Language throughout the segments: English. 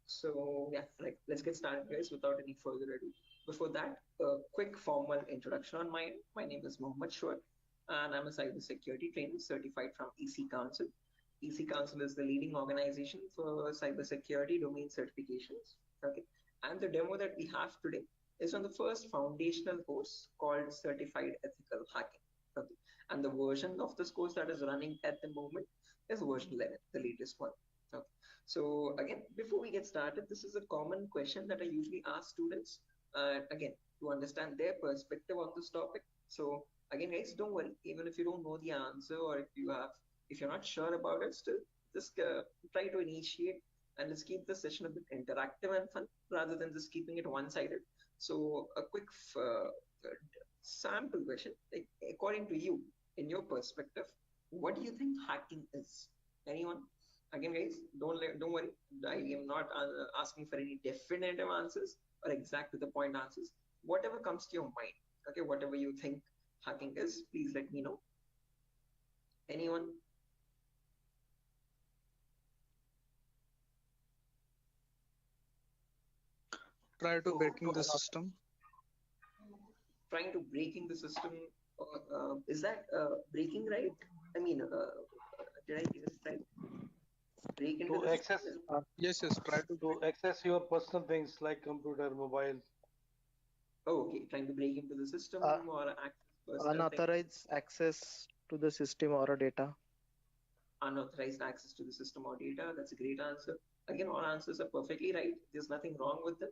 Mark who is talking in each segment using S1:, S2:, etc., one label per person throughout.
S1: So yeah, like let's get started, guys, without any further ado. Before that, a quick formal introduction on my end. My name is Mohammed Shoaib, and I'm a cybersecurity trainer certified from EC Council. EC Council is the leading organization for cybersecurity domain certifications. Okay, and the demo that we have today is on the first foundational course called Certified Ethical Hacking. Okay, and the version of this course that is running at the moment is version 11, the latest one. Okay. So again, before we get started, this is a common question that I usually ask students, again, to understand their perspective on this topic. So again, guys, don't worry, even if you don't know the answer or if you're not sure about it, still just try to initiate and let's keep the session a bit interactive and fun rather than just keeping it one-sided. So a quick sample question, like, according to you, in your perspective, what do you think hacking is? Anyone? Again, guys, don't worry. I am not asking for any definitive answers or exact to the point answers. Whatever comes to your mind, okay, whatever you think hacking is, please let me know. Anyone?
S2: Prior to
S1: So,
S2: breaking the system.
S1: trying to breaking the system, is that breaking right? I mean, did I get it right? Break into
S3: To
S1: the system?
S3: access
S2: Yes, try to break.
S3: to access your personal things like computer, mobile.
S1: Oh, okay. Trying to break into the
S4: uh,
S1: system or access personal things.
S4: Unauthorized access to the system or a data.
S1: Unauthorized access to the system or data. That's a great answer. Again, all answers are perfectly right. There's nothing wrong with them.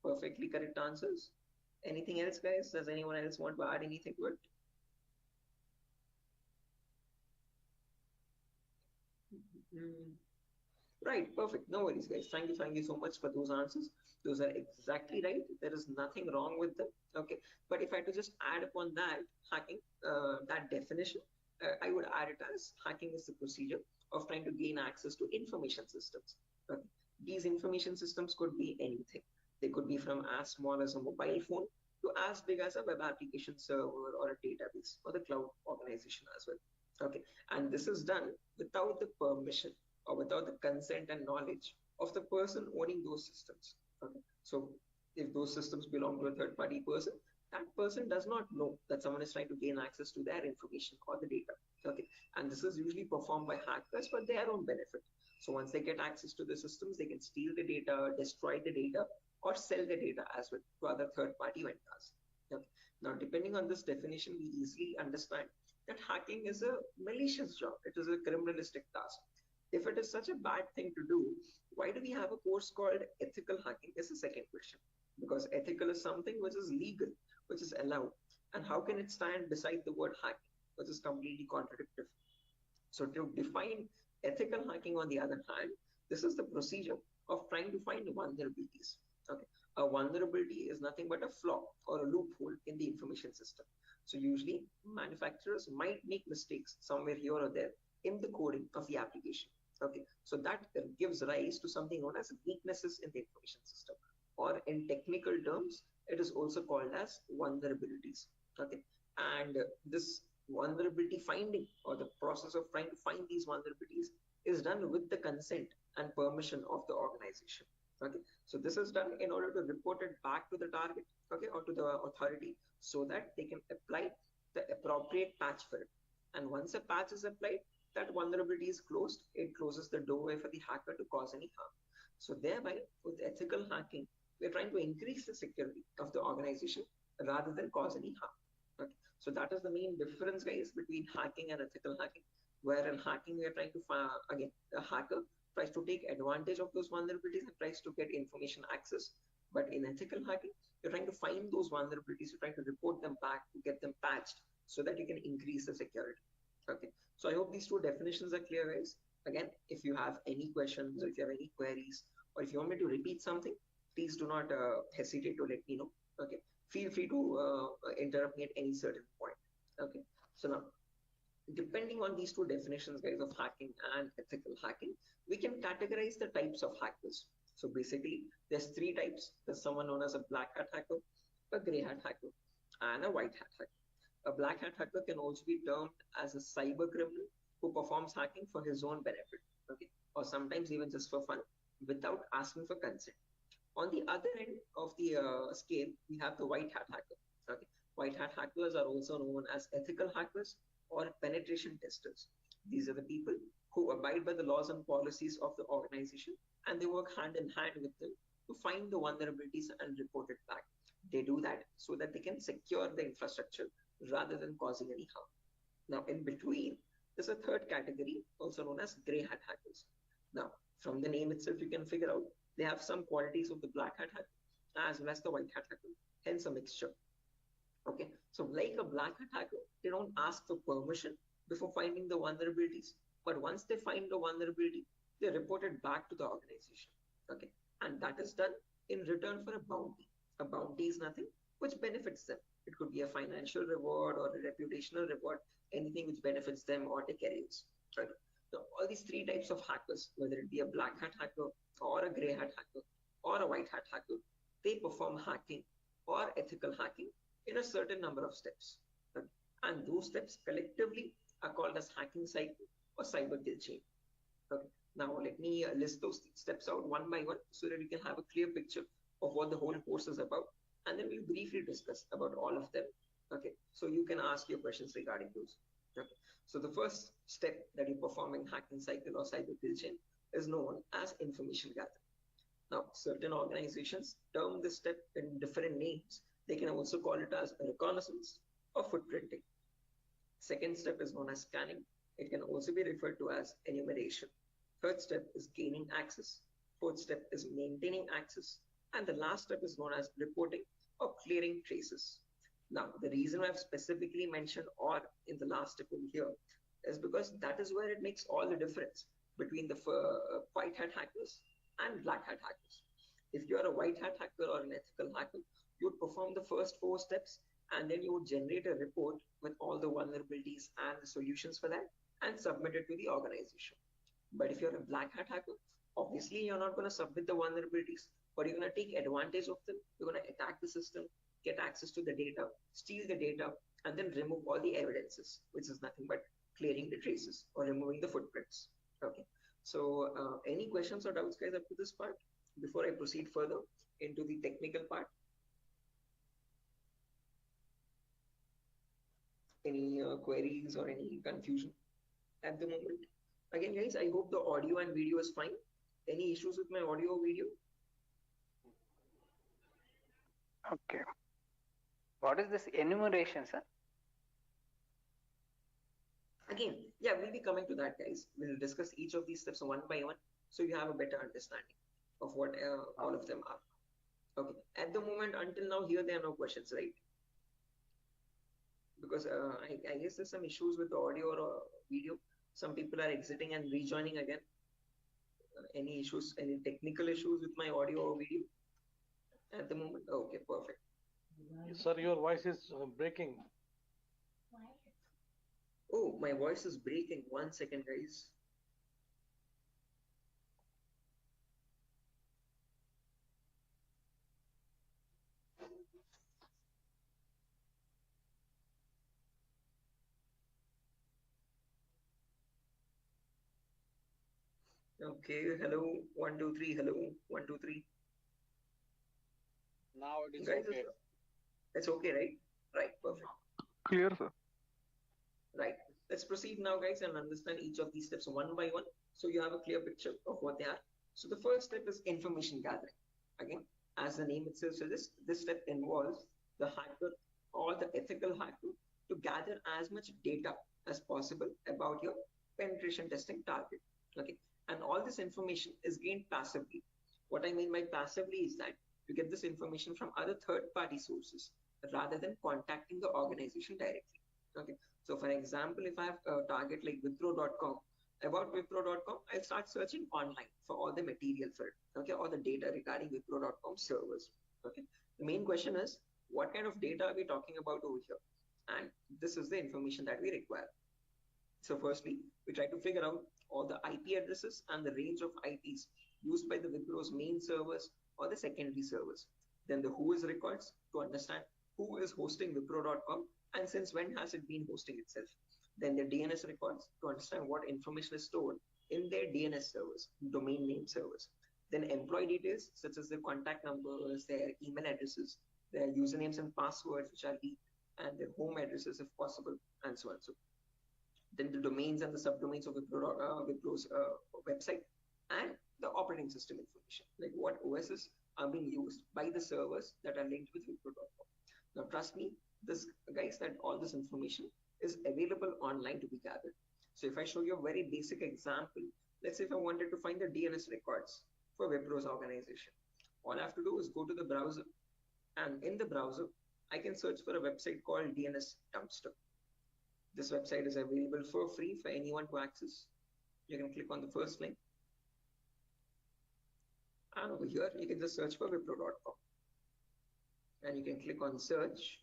S1: Perfectly correct answers. Anything else, guys? Does anyone else want to add anything to it? Mm, right, perfect. No worries, guys. Thank you so much for those answers. Those are exactly right. There is nothing wrong with them. Okay, but if I had to just add upon that hacking, that definition, I would add it as hacking is the procedure of trying to gain access to information systems. Okay. These information systems could be anything. They could be from as small as a mobile phone to as big as a web application server or a database or the cloud organization as well. Okay, and this is done without the permission or without the consent and knowledge of the person owning those systems. Okay, so if those systems belong to a third party person, that person does not know that someone is trying to gain access to their information or the data. Okay, and this is usually performed by hackers for their own benefit. So once they get access to the systems, they can steal the data, destroy the data, or sell the data as well to other third party vendors. Okay. Now, depending on this definition, we easily understand that hacking is a malicious job. It is a criminalistic task. If it is such a bad thing to do, why do we have a course called ethical hacking? Is the second question. Because ethical is something which is legal, which is allowed. And how can it stand beside the word hacking, which is completely contradictory? So to define ethical hacking, on the other hand, this is the procedure of trying to find vulnerabilities. Okay, a vulnerability is nothing but a flaw or a loophole in the information system. So usually manufacturers might make mistakes somewhere here or there in the coding of the application. Okay, so that gives rise to something known as weaknesses in the information system, or in technical terms, it is also called as vulnerabilities. Okay, and this vulnerability finding or the process of trying to find these vulnerabilities is done with the consent and permission of the organization. Okay, so this is done in order to report it back to the target, okay, or to the authority, so that they can apply the appropriate patch for it. And once a patch is applied, that vulnerability is closed. It closes the doorway for the hacker to cause any harm. So thereby, with ethical hacking, we're trying to increase the security of the organization rather than cause any harm. Okay. So that is the main difference, guys, between hacking and ethical hacking. Where in hacking, we are trying to again, the hacker tries to take advantage of those vulnerabilities and tries to get information access. But in ethical hacking, you're trying to find those vulnerabilities, you're trying to report them back to get them patched so that you can increase the security. Okay. So I hope these two definitions are clear, guys. Again, if you have any questions or if you have any queries, or if you want me to repeat something, please do not hesitate to let me know. Okay, feel free to interrupt me at any certain point. Okay, so now, depending on these two definitions, guys, of hacking and ethical hacking, we can categorize the types of hackers. So basically, there's three types. There's someone known as a black hat hacker, a gray hat hacker, and a white hat hacker. A black hat hacker can also be termed as a cyber criminal who performs hacking for his own benefit, okay, or sometimes even just for fun. without asking for consent. On the other end of the scale, we have the white hat hacker. Okay, white hat hackers are also known as ethical hackers or penetration testers. These are the people who abide by the laws and policies of the organization, and they work hand in hand with them to find the vulnerabilities and report it back. They do that so that they can secure the infrastructure rather than causing any harm. Now, in between, there's a third category, also known as gray hat hackers. Now, from the name itself, you can figure out they have some qualities of the black hat hacker as well as the white hat hacker, hence a mixture. Okay, so like a black hat hacker, they don't ask for permission before finding the vulnerabilities, but once they find the vulnerability, they report it back to the organization. Okay, and that is done in return for a bounty. A bounty is nothing which benefits them. It could be a financial reward or a reputational reward, anything which benefits them or their careers. Right. So all these three types of hackers, whether it be a black hat hacker or a gray hat hacker or a white hat hacker, they perform hacking or ethical hacking in a certain number of steps. Okay. And those steps collectively are called as hacking cycle or cyber kill chain. Okay. Now let me list those steps out one by one so that we can have a clear picture of what the whole course is about, and then we'll briefly discuss about all of them. Okay, so you can ask your questions regarding those. Okay, so the first step that you perform in hacking cycle or cyber kill chain is known as information gathering. Now, certain organizations term this step in different names. They can also call it as reconnaissance or footprinting. Second step is known as scanning. It can also be referred to as enumeration. Third step is gaining access. Fourth step is maintaining access. And the last step is known as reporting or clearing traces. Now, the reason I've specifically mentioned or in the last step over here is because that is where it makes all the difference between the white hat hackers and black hat hackers. If you are a white hat hacker or an ethical hacker, you would perform the first four steps and then you would generate a report with all the vulnerabilities and the solutions for that and submit it to the organization. But if you're a black hat hacker, obviously you're not going to submit the vulnerabilities, but you're going to take advantage of them. You're going to attack the system, get access to the data, steal the data, and then remove all the evidences, which is nothing but clearing the traces or removing the footprints. Okay. So any questions or doubts, guys, up to this part before I proceed further into the technical part? Any queries or any confusion at the moment? Again, guys, I hope the audio and video is fine. Any issues with my audio or video?
S5: Okay. What is this enumeration, sir?
S1: Again, yeah, we'll be coming to that, guys. We'll discuss each of these steps one by one so you have a better understanding of what all of them are. Okay. At the moment, until now, here there are no questions, right? Because I guess there's some issues with the audio or video. Some people are exiting and rejoining again. Any issues, any technical issues with my audio or video at the moment? Okay, perfect.
S3: Sir, your voice is breaking.
S1: Oh, my voice is breaking. 1 second, guys. Okay, hello, 1, 2, 3, hello, 1, 2, 3.
S2: Now it is
S1: Guys,
S2: okay.
S1: it's okay, right? Right, perfect.
S2: Clear, sir.
S1: Right. Let's proceed now, guys, and understand each of these steps one by one so you have a clear picture of what they are. So the first step is information gathering. Again, as the name itself suggests, this step involves the hacker or the ethical hacker to gather as much data as possible about your penetration testing target. Okay. And all this information is gained passively. What I mean by passively is that you get this information from other third-party sources rather than contacting the organization directly. Okay. So for example, if I have a target like Wipro.com, about Wipro.com, I'll start searching online for all the material for it, okay, all the data regarding Wipro.com servers. Okay. The main question is, what kind of data are we talking about over here? And this is the information that we require. So firstly, we try to figure out all the IP addresses and the range of IPs used by the Wipro's main servers or the secondary servers. Then the who is records to understand who is hosting Wipro.com and since when has it been hosting itself. Then the DNS records to understand what information is stored in their DNS servers, domain name servers. Then employee details such as their contact numbers, their email addresses, their usernames and passwords which are leaked, and their home addresses if possible, and so on. So then the domains and the subdomains of Wipro's website, and the operating system information, like what OSs are being used by the servers that are linked with Wipro.com. Now, trust me, this guys, that all this information is available online to be gathered. So if I show you a very basic example, let's say if I wanted to find the DNS records for Wipro's organization, all I have to do is go to the browser, and in the browser, I can search for a website called DNS Dumpster. This website is available for free for anyone to access. You can click on the first link. And over here, you can just search for Wipro.com. And you can click on search.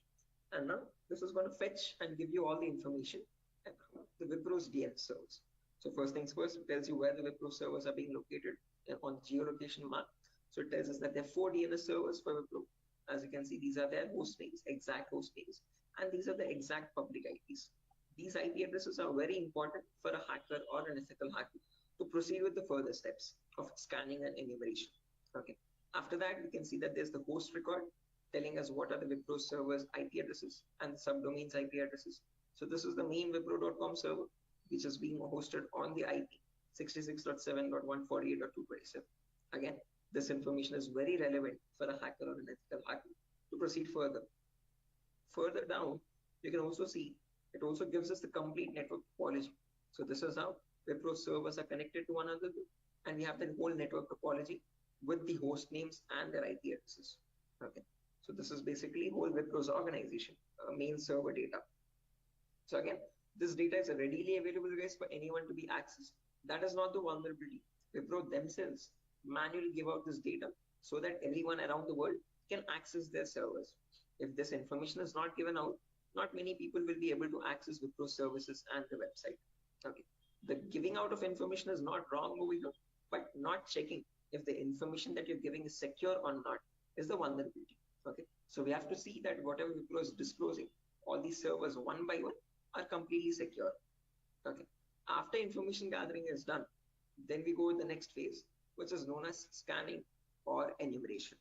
S1: And now this is going to fetch and give you all the information about the Wipro's DNS servers. So first things first, it tells you where the Wipro servers are being located on geolocation map. So it tells us that there are 4 DNS servers for Wipro. As you can see, these are their host names, exact host names. And these are the exact public IPs. These IP addresses are very important for a hacker or an ethical hacker to proceed with the further steps of scanning and enumeration. Okay. After that, we can see that there's the host record telling us what are the Wipro servers IP addresses and subdomains IP addresses. So this is the main Wipro.com server, which is being hosted on the IP 66.7.148.227. Again, this information is very relevant for a hacker or an ethical hacker to proceed further. Further down, you can also see it also gives us the complete network topology. So this is how Wipro servers are connected to one another, and we have the whole network topology with the host names and their IP addresses. Okay, so this is basically whole Wipro's organization, main server data. So again, this data is readily available, guys, for anyone to be accessed. That is not the vulnerability. Wipro themselves manually give out this data so that everyone around the world can access their servers. If this information is not given out, not many people will be able to access Wipro services and the website. Okay, the giving out of information is not wrong over here, but not checking if the information that you're giving is secure or not is the vulnerability. Okay, so we have to see that whatever Wipro is disclosing, all these servers one by one are completely secure. Okay, after information gathering is done, then we go to the next phase, which is known as scanning or enumeration.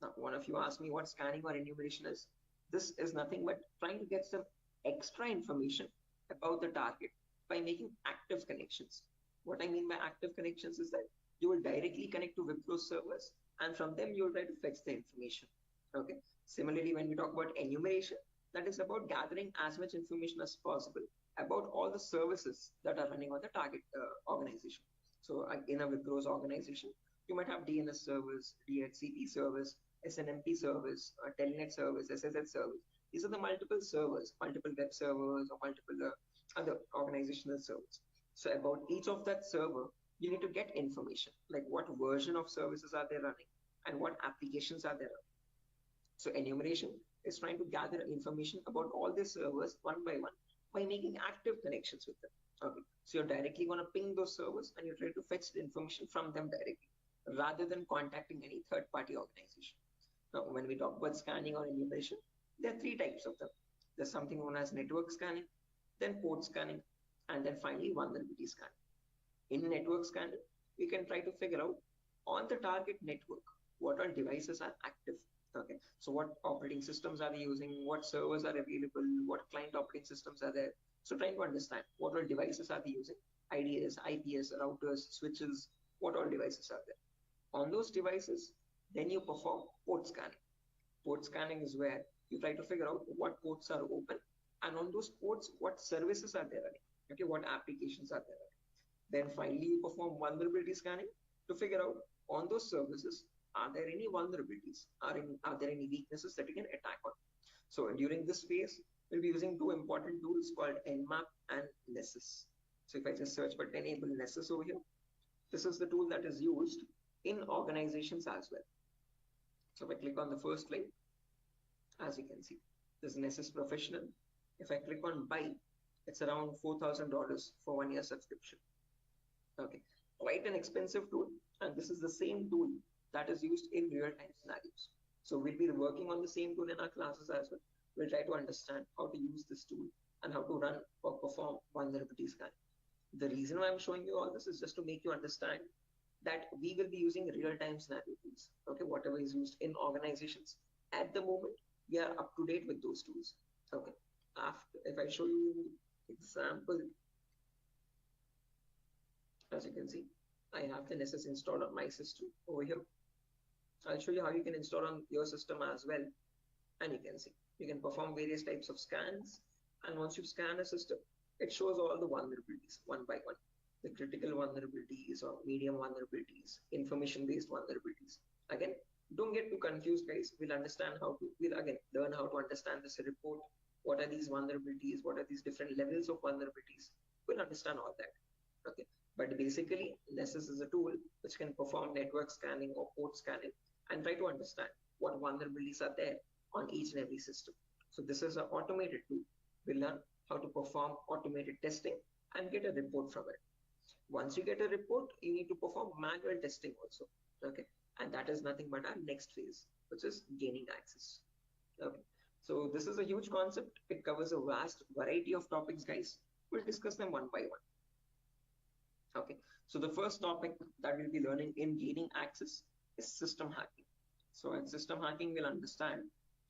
S1: Now, one of you asked me what scanning or enumeration is. This is nothing but trying to get some extra information about the target by making active connections. What I mean by active connections is that you will directly connect to Wipro servers, and from them you will try to fetch the information. Okay. Similarly, when we talk about enumeration, that is about gathering as much information as possible about all the services that are running on the target organization. So in a Wipro's organization, you might have DNS servers, DHCP servers, SNMP service, Telnet service, SSH service. These are the multiple servers, multiple web servers, or multiple other organizational servers. So about each of that server, you need to get information, like what version of services are they running and what applications are there running. So enumeration is trying to gather information about all these servers one by one by making active connections with them. Okay, so you're directly going to ping those servers and you try to fetch the information from them directly rather than contacting any third-party organization. Now, when we talk about scanning or enumeration, there are 3 types of them. There's something known as network scanning, then port scanning, and then finally vulnerability scanning. In network scanning, we can try to figure out on the target network what all devices are active. Okay, so what operating systems are they using, what servers are available, what client operating systems are there. So trying to understand what all devices are they using, IDS, IPS, routers, switches, what all devices are there. On those devices, then you perform port scanning. Port scanning is where you try to figure out what ports are open, and on those ports, what services are there running. Okay, what applications are there running. Then finally, you perform vulnerability scanning to figure out on those services, are there any vulnerabilities? Are there any weaknesses that you can attack on? So during this phase, we'll be using 2 important tools called Nmap and Nessus. So if I just search for enable Nessus over here, this is the tool that is used in organizations as well. So if I click on the first link, as you can see, this is Nessus Professional. If I click on buy, it's around $4,000 for 1 year subscription. Okay, quite an expensive tool, and this is the same tool that is used in real-time scenarios. So we'll be working on the same tool in our classes as well. We'll try to understand how to use this tool and how to run or perform vulnerability scanning. The reason why I'm showing you all this is just to make you understand that we will be using real-time scenario tools. Okay, whatever is used in organizations at the moment, we are up to date with those tools. Okay, after if I show you example, as you can see, I have the Nessus installed on my system over here. I'll show you how you can install on your system as well. And you can see, you can perform various types of scans. And once you scan a system, it shows all the vulnerabilities one by one. The critical vulnerabilities or medium vulnerabilities, information-based vulnerabilities. Again, don't get too confused, guys. We'll again learn how to understand this report. What are these vulnerabilities? What are these different levels of vulnerabilities? We'll understand all that. Okay. But basically, Nessus is a tool which can perform network scanning or port scanning and try to understand what vulnerabilities are there on each and every system. So this is an automated tool. We'll learn how to perform automated testing and get a report from it. Once you get a report, you need to perform manual testing also. Okay, and that is nothing but our next phase, which is gaining access. Okay, so this is a huge concept. It covers a vast variety of topics, guys. We'll discuss them one by one. Okay, so the first topic that we'll be learning in gaining access is system hacking. So in system hacking, we'll understand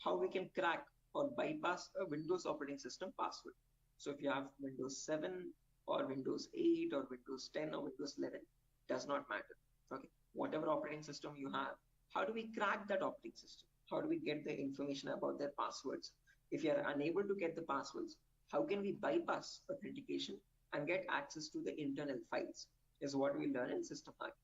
S1: how we can crack or bypass a Windows operating system password. So if you have Windows 7 or Windows 8 or Windows 10 or Windows 11, does not matter. Okay, whatever operating system you have, how do we crack that operating system? How do we get the information about their passwords? If you are unable to get the passwords, how can we bypass authentication and get access to the internal files is what we learn in system hacking.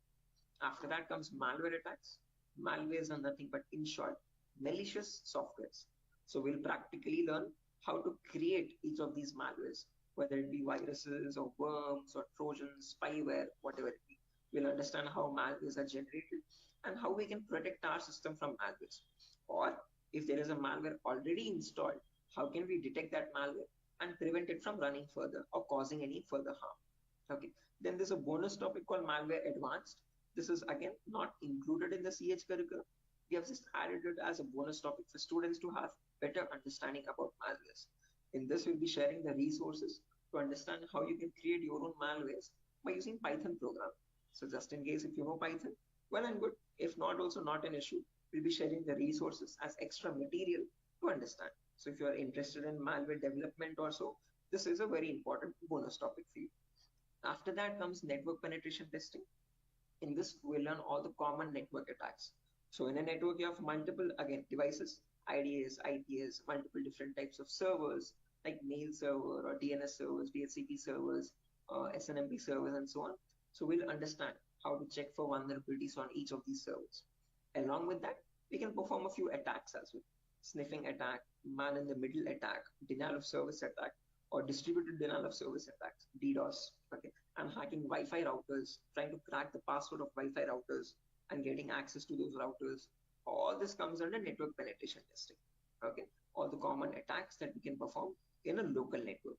S1: After that comes malware attacks. Malwares are nothing but, in short, malicious softwares. So we'll practically learn how to create each of these malwares, whether it be viruses or worms or trojans, spyware, whatever it be. We'll understand how malwares are generated and how we can protect our system from malwares. Or if there is a malware already installed, how can we detect that malware and prevent it from running further or causing any further harm. Okay. Then there's a bonus topic called malware advanced. This is again not included in the CH curriculum. We have just added it as a bonus topic for students to have better understanding about malwares. In this, we'll be sharing the resources to understand how you can create your own malwares by using Python program. So just in case if you know Python, well and good. If not, also not an issue. We'll be sharing the resources as extra material to understand. So if you are interested in malware development or so, this is a very important bonus topic for you. After that comes network penetration testing. In this, we'll learn all the common network attacks. So in a network, you have multiple, again, devices, IDS, IPS, multiple different types of servers, like mail server or DNS servers, DHCP servers, SNMP servers, and so on. So we'll understand how to check for vulnerabilities on each of these servers. Along with that, we can perform a few attacks as well. Sniffing attack, man-in-the-middle attack, denial of service attack, or distributed denial of service attacks, DDoS, okay, and hacking Wi-Fi routers, trying to crack the password of Wi-Fi routers and getting access to those routers. All this comes under network penetration testing, okay, all the common attacks that we can perform in a local network.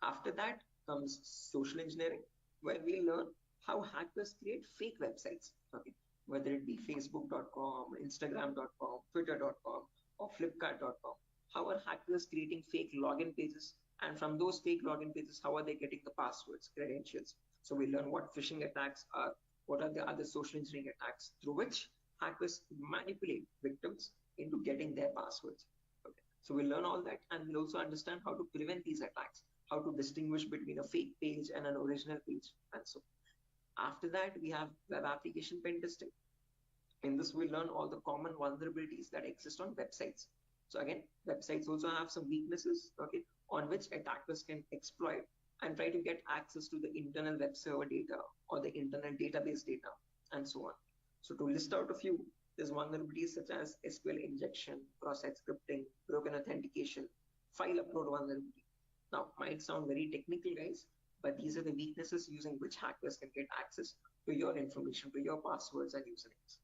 S1: After that comes social engineering, where we learn how hackers create fake websites, okay, whether it be facebook.com, instagram.com, twitter.com, or flipkart.com. How are hackers creating fake login pages? And from those fake login pages, how are they getting the passwords, credentials? So we learn what phishing attacks are, what are the other social engineering attacks through which hackers manipulate victims into getting their passwords. Okay. So we'll learn all that, and we'll also understand how to prevent these attacks, how to distinguish between a fake page and an original page, and so on. After that, we have web application pen testing. In this, we'll learn all the common vulnerabilities that exist on websites. So again, websites also have some weaknesses, okay, on which attackers can exploit and try to get access to the internal web server data or the internal database data and so on. So to list out a few, there's vulnerabilities such as SQL injection, cross-site scripting, broken authentication, file upload vulnerability. Now, might sound very technical, guys, but these are the weaknesses using which hackers can get access to your information, to your passwords and usernames.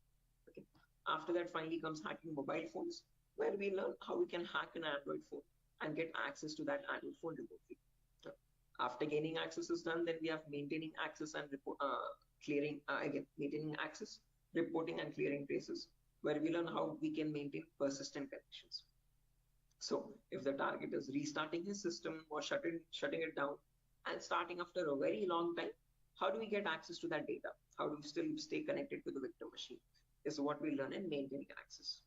S1: Okay. After that, finally comes hacking mobile phones, where we learn how we can hack an Android phone and get access to that Android phone remotely. After gaining access is done, then we have maintaining access and maintaining access, reporting and clearing traces, where we learn how we can maintain persistent connections. So if the target is restarting his system or shutting it down and starting after a very long time, how do we get access to that data? How do we still stay connected to the victim machine? Is what we learn in maintaining access.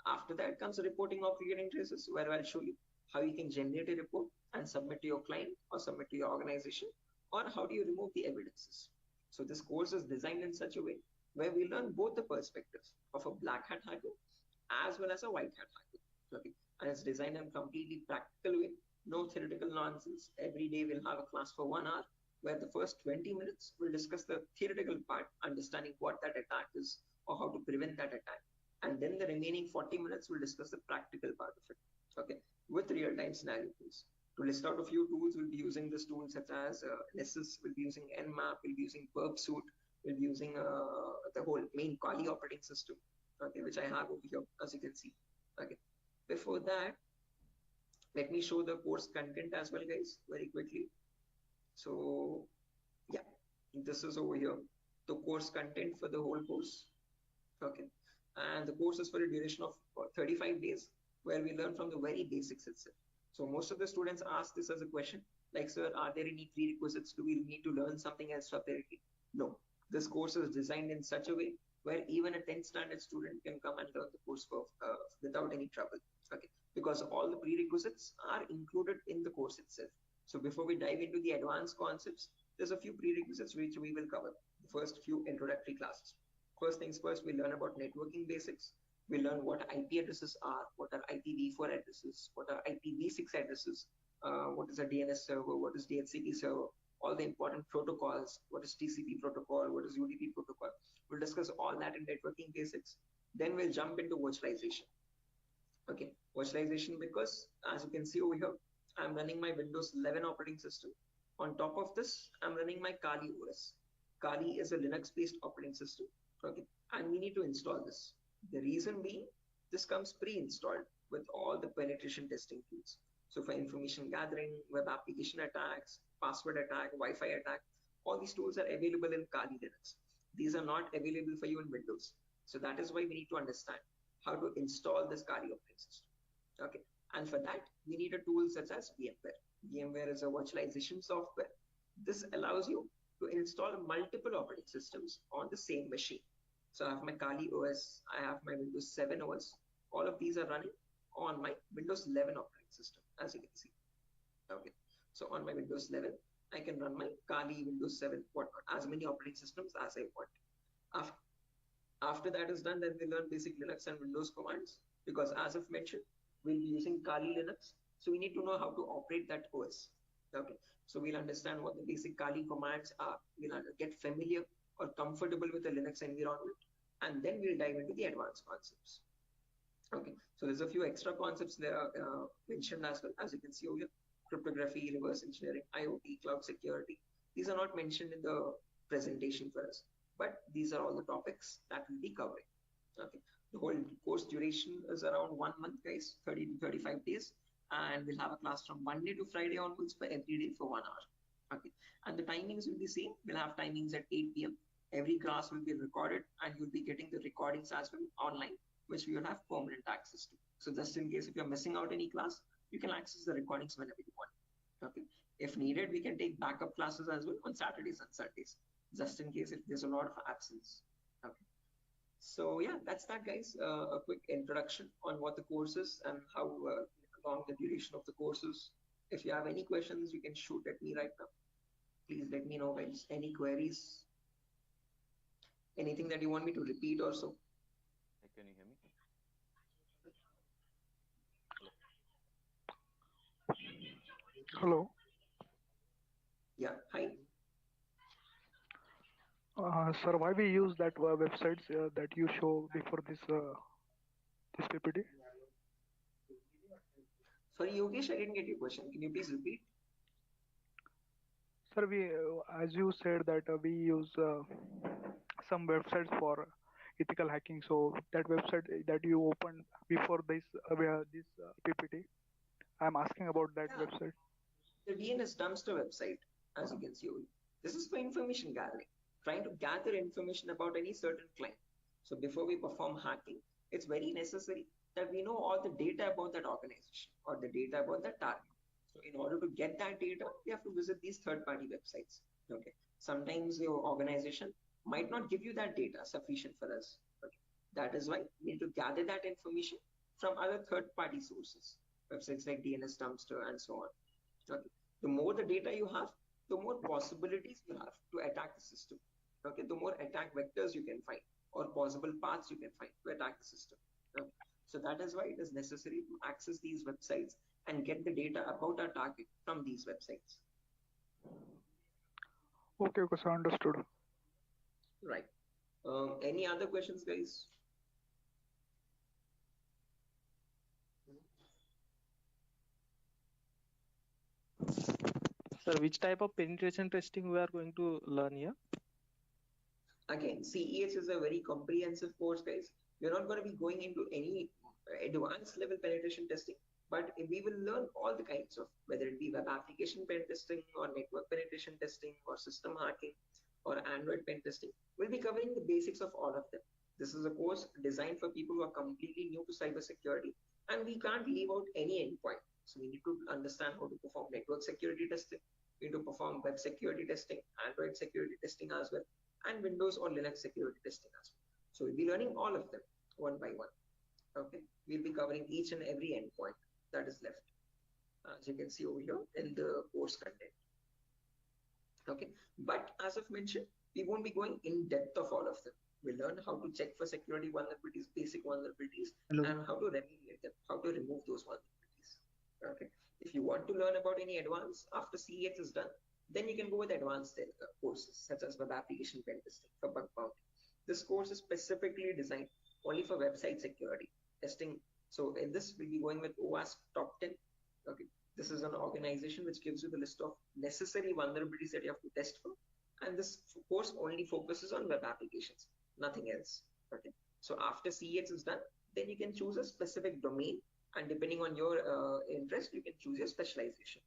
S1: After that comes reporting of creating traces, where I'll show you how you can generate a report and submit to your client or submit to your organization, or how do you remove the evidences. So this course is designed in such a way where we learn both the perspectives of a black hat hacker as well as a white hat hacker. Okay. And it's designed in a completely practical way, no theoretical nonsense. Every day we'll have a class for 1 hour where the first 20 minutes we'll discuss the theoretical part, understanding what that attack is or how to prevent that attack. And then the remaining 40 minutes we'll discuss the practical part of it, okay, with real-time scenario tools. To list out a few tools, we'll be using this tool such as Nessus, we'll be using Nmap, we'll be using Burpsuit, we'll be using the whole main Kali operating system, okay, which I have over here, as you can see. Okay. Before that, let me show the course content as well, guys, very quickly. So, yeah, this is over here, the course content for the whole course. Okay. And the course is for a duration of 35 days, where we learn from the very basics itself. So most of the students ask this as a question, like, sir, are there any prerequisites? Do we need to learn something else separately? No. This course is designed in such a way where even a 10th standard student can come and learn the course for, without any trouble. Okay. Because all the prerequisites are included in the course itself. So before we dive into the advanced concepts, there's a few prerequisites which we will cover. The first few introductory classes. First things first, we learn about networking basics. We learn what IP addresses are, what are IPv4 addresses, what are IPv6 addresses, what is a DNS server, what is DHCP server, all the important protocols, what is TCP protocol, what is UDP protocol. We'll discuss all that in networking basics. Then we'll jump into virtualization. Okay, virtualization, because as you can see over here, I'm running my Windows 11 operating system. On top of this, I'm running my Kali OS. Kali is a Linux-based operating system. Okay, and we need to install this. The reason being, this comes pre-installed with all the penetration testing tools. So for information gathering, web application attacks, password attack, Wi-Fi attack, all these tools are available in Kali Linux. These are not available for you in Windows. So that is why we need to understand how to install this Kali operating system. Okay, and for that, we need a tool such as VMware. VMware is a virtualization software. This allows you to install multiple operating systems on the same machine. So I have my Kali OS, I have my Windows 7 OS. All of these are running on my Windows 11 operating system, as you can see. Okay, so on my Windows 11, I can run my Kali, Windows 7, whatnot, as many operating systems as I want. After that is done, then we learn basic Linux and Windows commands, because as I've mentioned, we'll be using Kali Linux. So we need to know how to operate that OS. Okay, so we'll understand what the basic Kali commands are. We'll get familiar or comfortable with the Linux environment, and then we'll dive into the advanced concepts. Okay, so there's a few extra concepts there mentioned as well, as you can see over here: cryptography, reverse engineering, IoT, cloud security. These are not mentioned in the presentation for us, but these are all the topics that we'll be covering. Okay, the whole course duration is around 1 month, guys, 30 to 35 days, and we'll have a class from Monday to Friday onwards for every day for 1 hour. Okay, and the timings will be same. We'll have timings at 8 p.m. Every class will be recorded, and you'll be getting the recordings as well online, which we will have permanent access to. So just in case if you're missing out any class, you can access the recordings whenever you want. Okay, if needed, we can take backup classes as well on Saturdays and Sundays, just in case if there's a lot of absence. Okay, so yeah, that's that, guys. A quick introduction on what the course is and how long the duration of the course is. If you have any questions, you can shoot at me right now. Please let me know, guys. Any queries? Anything that you want me to repeat or so?
S6: Can you hear me?
S2: Hello.
S1: Yeah, hi.
S2: Sir, why we use that websites that you show before this PPT?
S1: Sorry, Yogesh, I didn't get your question. Can you please repeat?
S2: Sir, we as you said that we use some websites for ethical hacking. So that website that you opened before this PPT, I'm asking about that
S1: Yeah.
S2: website.
S1: The DNS dumpster website, as you can see over here. This is for information gathering, trying to gather information about any certain client. So before we perform hacking, it's very necessary that we know all the data about that organization or the data about that target. So in order to get that data, we have to visit these third-party websites. Okay. Sometimes your organization might not give you that data sufficient for us. Okay. That is why we need to gather that information from other third-party sources, websites like DNS Dumpster and so on. Okay. The more the data you have, the more possibilities you have to attack the system. Okay. The more attack vectors you can find or possible paths you can find to attack the system. Okay. So that is why it is necessary to access these websites and get the data about our target from these websites.
S2: Okay, okay, so understood.
S1: Right. Any other questions, guys?
S4: Sir, which type of penetration testing we are going to learn here?
S1: Again, CEH is a very comprehensive course, guys. We're not going to be going into any advanced level penetration testing, but we will learn all the kinds of, whether it be web application pen testing or network penetration testing or system hacking or Android pen testing. We'll be covering the basics of all of them. This is a course designed for people who are completely new to cybersecurity, and we can't leave out any endpoint. So we need to understand how to perform network security testing. We need to perform web security testing, Android security testing as well, and Windows or Linux security testing as well. So we'll be learning all of them one by one. Okay, we'll be covering each and every endpoint that is left, as you can see over here in the course content. Okay, but as I've mentioned, we won't be going in depth of all of them. We'll learn how to check for security vulnerabilities, basic vulnerabilities, and how to remediate them, how to remove those vulnerabilities. Okay, if you want to learn about any advanced after CEX is done, then you can go with advanced courses such as web application pen testing for bug bounty. This course is specifically designed only for website security testing. So in this, we'll be going with OWASP Top 10. Okay, this is an organization which gives you the list of necessary vulnerabilities that you have to test for. And this course only focuses on web applications, nothing else. Okay, so after CEX is done, then you can choose a specific domain, and depending on your interest, you can choose your specialization.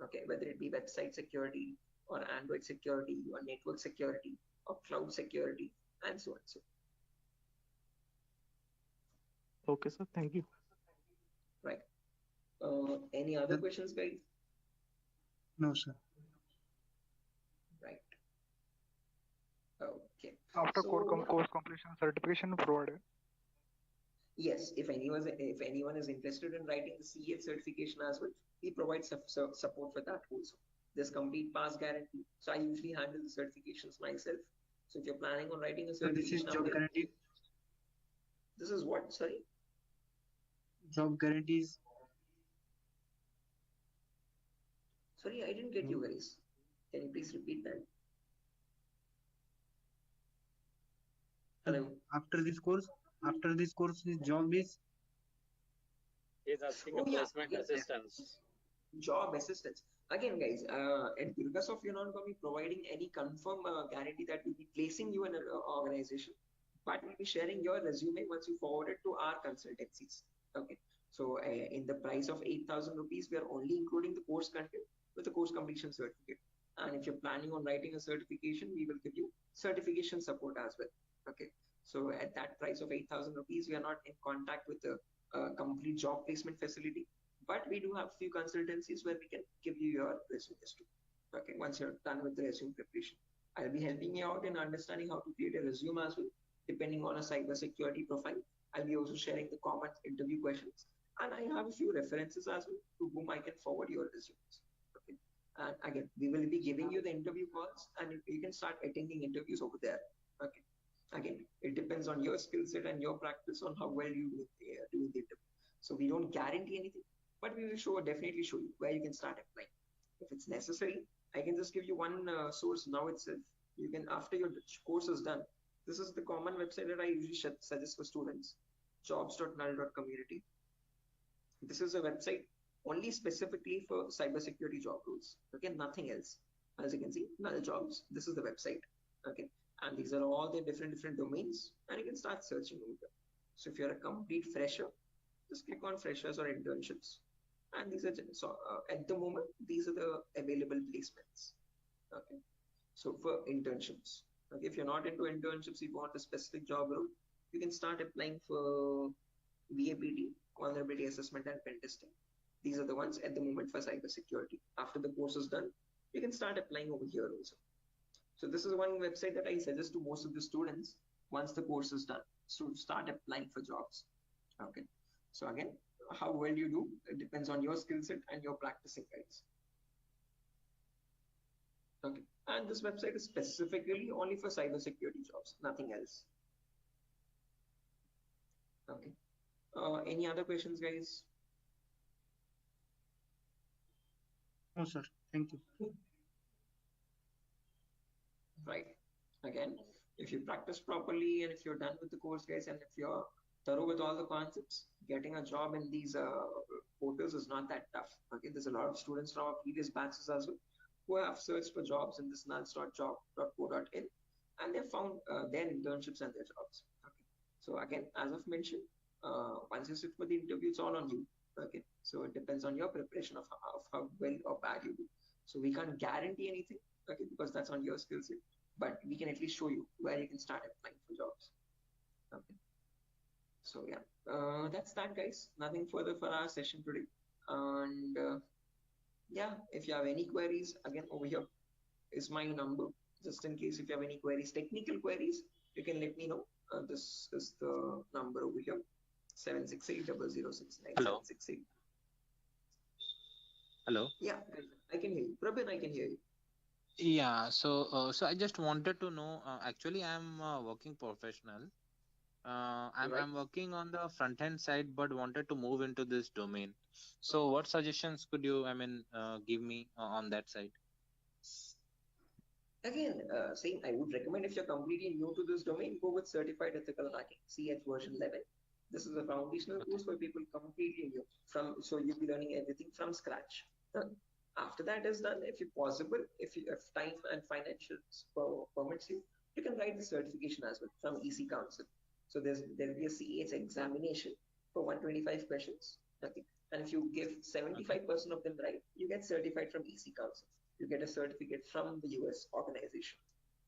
S1: Okay, whether it be website security or Android security or network security or cloud security and so on. So
S4: Okay, sir. Thank you.
S1: right. Any other questions, guys?
S7: No, sir.
S1: Right. Okay.
S2: After
S1: So
S2: course completion, certification provided.
S1: yes, if anyone is interested in writing the CEH certification as well, we provide support for that also. There's complete pass guarantee. So I usually handle the certifications myself. So if you're planning on writing a
S7: So this is
S1: certification,
S7: job guarantee.
S1: this is what? Sorry.
S7: Job guarantees.
S1: Sorry, I didn't get you guys. Can you please repeat that? Hello.
S7: After this course, his job is.
S3: He's asking
S1: Oh,
S3: a
S1: yeah.
S3: placement
S1: Yes,
S3: assistance.
S1: job assistance. Again, guys, at Durgasoft, we're not going to be providing any confirm guarantee that we'll be placing you in an organization, but we'll be sharing your resume once you forward it to our consultancies. Okay. So in the price of 8,000 rupees, we are only including the course content with the course completion certificate. And if you're planning on writing a certification, we will give you certification support as well. Okay. So at that price of 8,000 rupees, we are not in contact with the complete job placement facility, but we do have few consultancies where we can give you your resumes too. Okay, once you're done with the resume preparation, I'll be helping you out in understanding how to create a resume as well, depending on a cybersecurity profile. I'll be also sharing the common interview questions, and I have a few references as well to whom I can forward your resumes. Okay, and again, we will be giving you the interview calls, and you can start attending interviews over there. Okay. Again, it depends on your skill set and your practice on how well you do the interview. So we don't guarantee anything, but we will definitely show you where you can start applying. If it's necessary, I can just give you one source now itself. You can, after your course is done, this is the common website that I usually suggest for students, jobs.null.community. This is a website only specifically for cybersecurity job roles. Okay, nothing else. As you can see, null jobs. This is the website. Okay, and these are all the different domains, and you can start searching over them. So if you're a complete fresher, just click on freshers or internships, and these are at the moment these are the available placements. Okay, so for internships, okay, if you're not into internships, if you want a specific job role, you can start applying for VAPT, vulnerability assessment and pen testing. These are the ones at the moment for cybersecurity. After the course is done, you can start applying over here also. So this is one website that I suggest to most of the students once the course is done, so start applying for jobs. Okay. So again, how well you do, it depends on your skill set and your practicing guides. Okay. And this website is specifically only for cybersecurity jobs, nothing else. Okay. Any other questions, guys?
S7: No, sir. Thank you.
S1: Right. Again, if you practice properly and if you're done with the course, guys, and if you're thorough with all the concepts, getting a job in these portals is not that tough. Okay. There's a lot of students from our previous batches as well who have searched for jobs in this nuns.job.co.in and they've found their internships and their jobs. Okay. So again, as I've mentioned, once you sit for the interview, it's all on you. Okay. So it depends on your preparation of how well or bad you do. So we can't guarantee anything, okay, because that's on your skill set. But we can at least show you where you can start applying for jobs. Okay. So yeah, that's that, guys. Nothing further for our session today. And yeah, if you have any queries, again, over here is my number. Just in case if you have any queries, technical queries, you can let me know. This is the number over here, 768-006-9768.
S8: Hello. Hello.
S1: Yeah, I can hear you. Prabin, I can hear you.
S8: Yeah. So I just wanted to know. Actually, I'm a working professional. I'm working on the front end side, but wanted to move into this domain. So, what suggestions could you, give me on that side?
S1: Again, saying I would recommend if you're completely new to this domain, go with Certified Ethical Hacking, CH version 11. This is a foundational course for people completely new. So you'll be learning everything from scratch. After that is done, if possible, if time and financial permits you, you can write the certification as well from EC Council. So there'll be a CH examination for 125 questions. Okay. And if you give 75% of them right, you get certified from EC Council. You get a certificate from the US organization.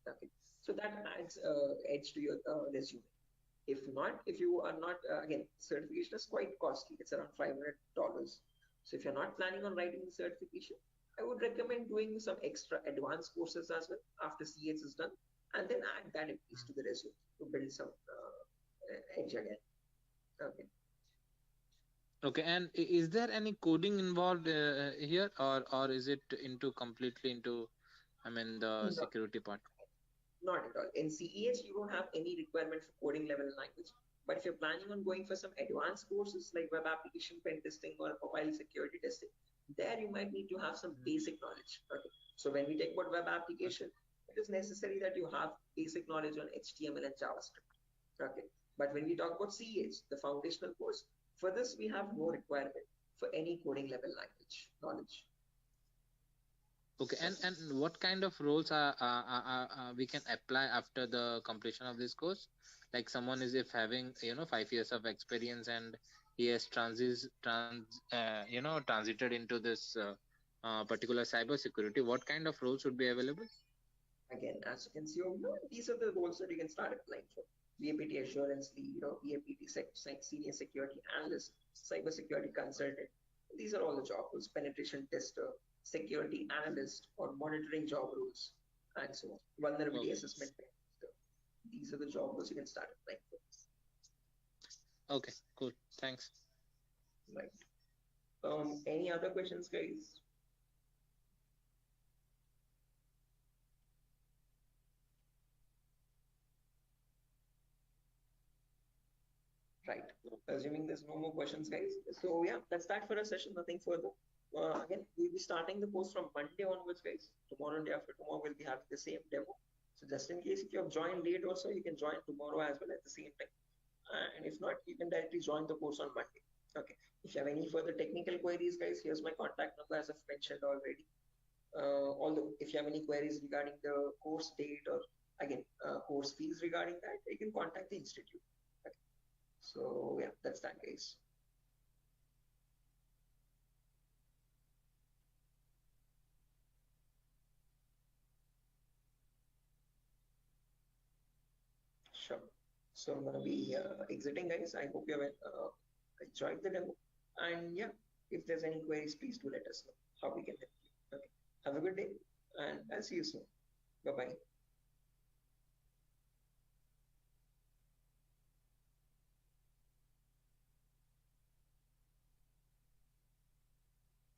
S1: Okay. So that adds edge to your resume. If you are not, again, certification is quite costly. It's around $500. So if you're not planning on writing the certification, I would recommend doing some extra advanced courses as well after CH is done, and then add that at least to the resume to build some edge again. Okay.
S8: Okay, and is there any coding involved here, or is it into completely into, the security part?
S1: Not at all. In CEH, you don't have any requirement for coding level language. But if you're planning on going for some advanced courses like web application pen testing or mobile security testing, there you might need to have some basic knowledge. Okay. So when we talk about web application, it is necessary that you have basic knowledge on HTML and JavaScript. Okay. But when we talk about CEH, the foundational course, for this we have no requirement for any coding level language knowledge.
S8: Okay, and what kind of roles are we can apply after the completion of this course? Like someone is if having 5 years of experience and he has transited into this particular cyber security, what kind of roles would be available?
S1: Again, as you can see over here, these are the roles that you can start applying for. BAPT assurance lead, BAPT senior security analyst, cyber security consultant. These are all the job roles. Penetration tester, security analyst, or monitoring job roles, and so on. Vulnerability assessment tester. These are the job roles you can start applying for.
S8: Okay, cool. Thanks.
S1: Right. Any other questions, guys? Right. Assuming there's no more questions, guys. So yeah, that's that for a session. Nothing further. Again, we'll be starting the course from Monday onwards, guys. Tomorrow and day after tomorrow, we'll be having the same demo. So just in case if you have joined late also, you can join tomorrow as well at the same time. And if not, you can directly join the course on Monday. Okay. If you have any further technical queries, guys, here's my contact number as I've mentioned already. Although if you have any queries regarding the course date or again course fees regarding that, you can contact the institute. Okay. So yeah, that's that, guys. Sure. So I'm gonna be exiting, guys. I hope you have enjoyed the demo, and yeah, If there's any queries, please do let us know how we can help you. Okay. Have a good day, and I'll see you soon. Bye bye.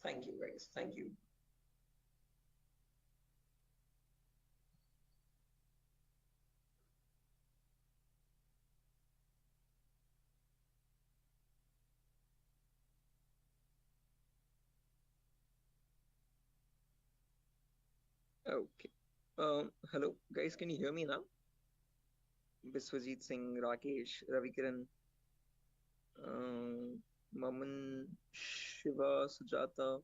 S1: Thank you, guys. Thank you. Okay. Hello, guys. Can you hear me now? Biswajit Singh, Rakesh, Ravikiran, Maman, Shiva, Sujata.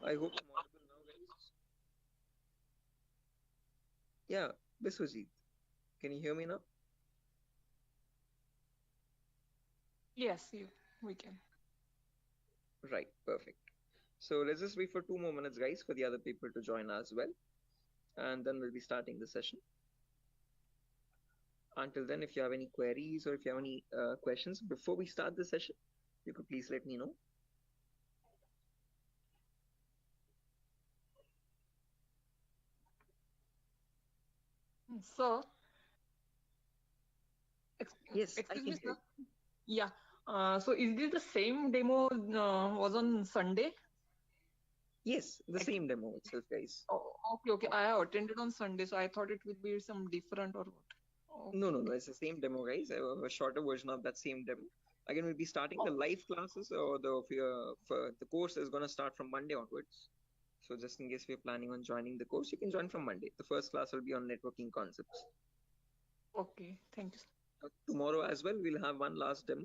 S1: I hope I'm audible now, guys. Yeah, Biswajit. Can you hear me now?
S9: Yes, we can.
S1: Right, perfect. So let's just wait for 2 more minutes, guys, for the other people to join as well. And then we'll be starting the session. Until then, if you have any queries or if you have any questions before we start the session, you could please let me know.
S9: So,
S1: Yes, I
S9: excuse
S1: can
S9: me,
S1: hear
S9: sir. Yeah. So is this the same demo was on Sunday?
S1: Yes, the same demo itself, guys.
S9: Oh, okay. I have attended on Sunday, so I thought it would be some different or what.
S1: No, it's the same demo, guys. A shorter version of that same demo. Again, we'll be starting the live classes, or for the course is going to start from Monday onwards. So just in case we're planning on joining the course, you can join from Monday. The first class will be on networking concepts.
S9: Okay, thank you.
S1: Tomorrow as well, we'll have one last demo.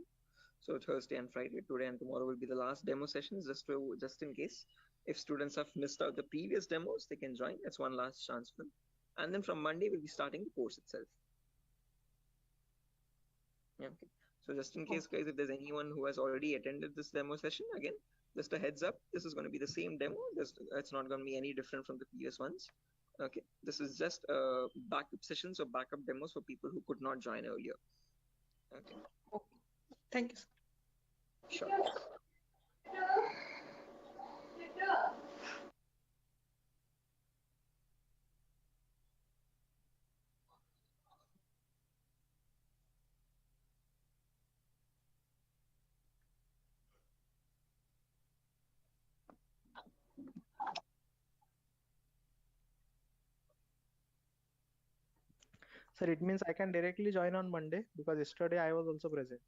S1: So Thursday and Friday, today and tomorrow will be the last demo sessions, just in case if students have missed out the previous demos, they can join. That's one last chance for them. And then from Monday, we'll be starting the course itself. Yeah, okay. So just in case, guys, if there's anyone who has already attended this demo session, again, just a heads up, this is going to be the same demo. It's not going to be any different from the previous ones. Okay, this is just backup sessions or backup demos for people who could not join earlier. Okay.
S9: Thank you.
S1: Sure.
S4: Sir, it means I can directly join on Monday because yesterday I was also present.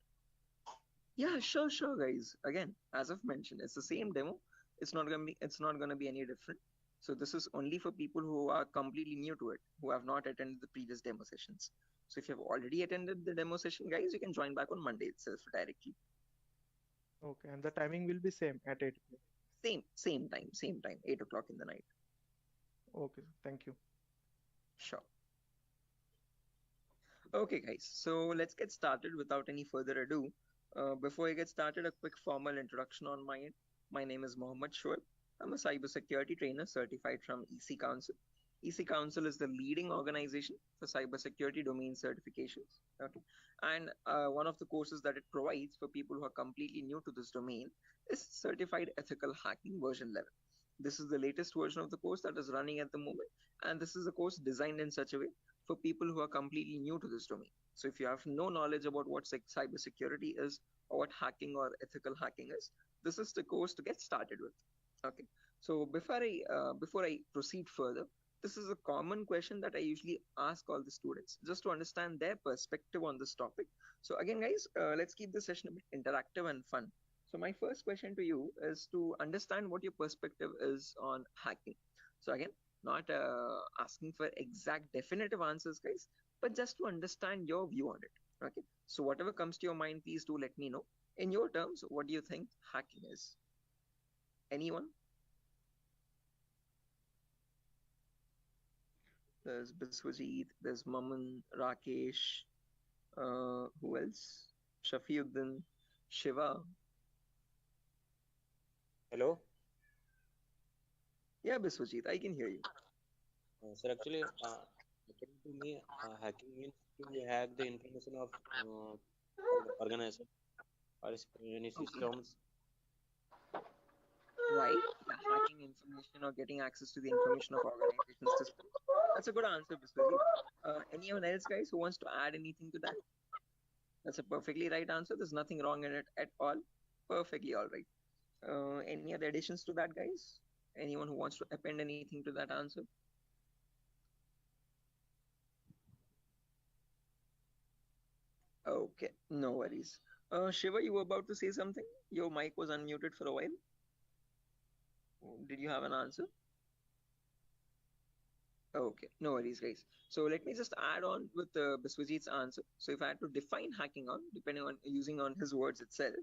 S1: Yeah, sure, guys. Again, as I've mentioned, it's the same demo. It's not gonna be any different. So this is only for people who are completely new to it, who have not attended the previous demo sessions. So if you have already attended the demo session, guys, you can join back on Monday itself directly.
S4: Okay, and the timing will be same at 8 p.m.
S1: Same time, 8 o'clock in the night.
S4: Okay, thank you.
S1: Sure. Okay, guys. So let's get started without any further ado. Before I get started, a quick formal introduction on my end. My name is Mohammed Shoaib. I'm a cybersecurity trainer certified from EC Council. EC Council is the leading organization for cybersecurity domain certifications. Okay, and one of the courses that it provides for people who are completely new to this domain is Certified Ethical Hacking version 11. This is the latest version of the course that is running at the moment, and this is a course designed in such a way for people who are completely new to this domain. So if you have no knowledge about what cybersecurity is or what hacking or ethical hacking is, this is the course to get started with. Okay. So before I proceed further, this is a common question that I usually ask all the students just to understand their perspective on this topic. So again, guys, let's keep the session a bit interactive and fun. So my first question to you is to understand what your perspective is on hacking. So again, not asking for exact definitive answers, guys, but just to understand your view on it. Okay. So whatever comes to your mind, please do let me know. In your terms, what do you think hacking is? Anyone? There's Biswajit, there's Maman, Rakesh, who else? Shafiuddin, Shiva.
S3: Hello?
S1: Yeah, Biswajit, I can hear you.
S3: Sir, actually, according to me, hacking means to hack the information of organization or any systems
S1: Right? Yeah, hacking information or getting access to the information of organization system. That's a good answer, Biswajit. Anyone else, guys, who wants to add anything to that? That's a perfectly right answer. There's nothing wrong in it at all. Perfectly all right. Any other additions to that, guys? Anyone who wants to append anything to that answer? Okay, no worries. Shiva, you were about to say something? Your mic was unmuted for a while. Did you have an answer? Okay, no worries, guys. So let me just add on with Biswajit's answer. So if I had to define hacking on, depending on using on his words itself,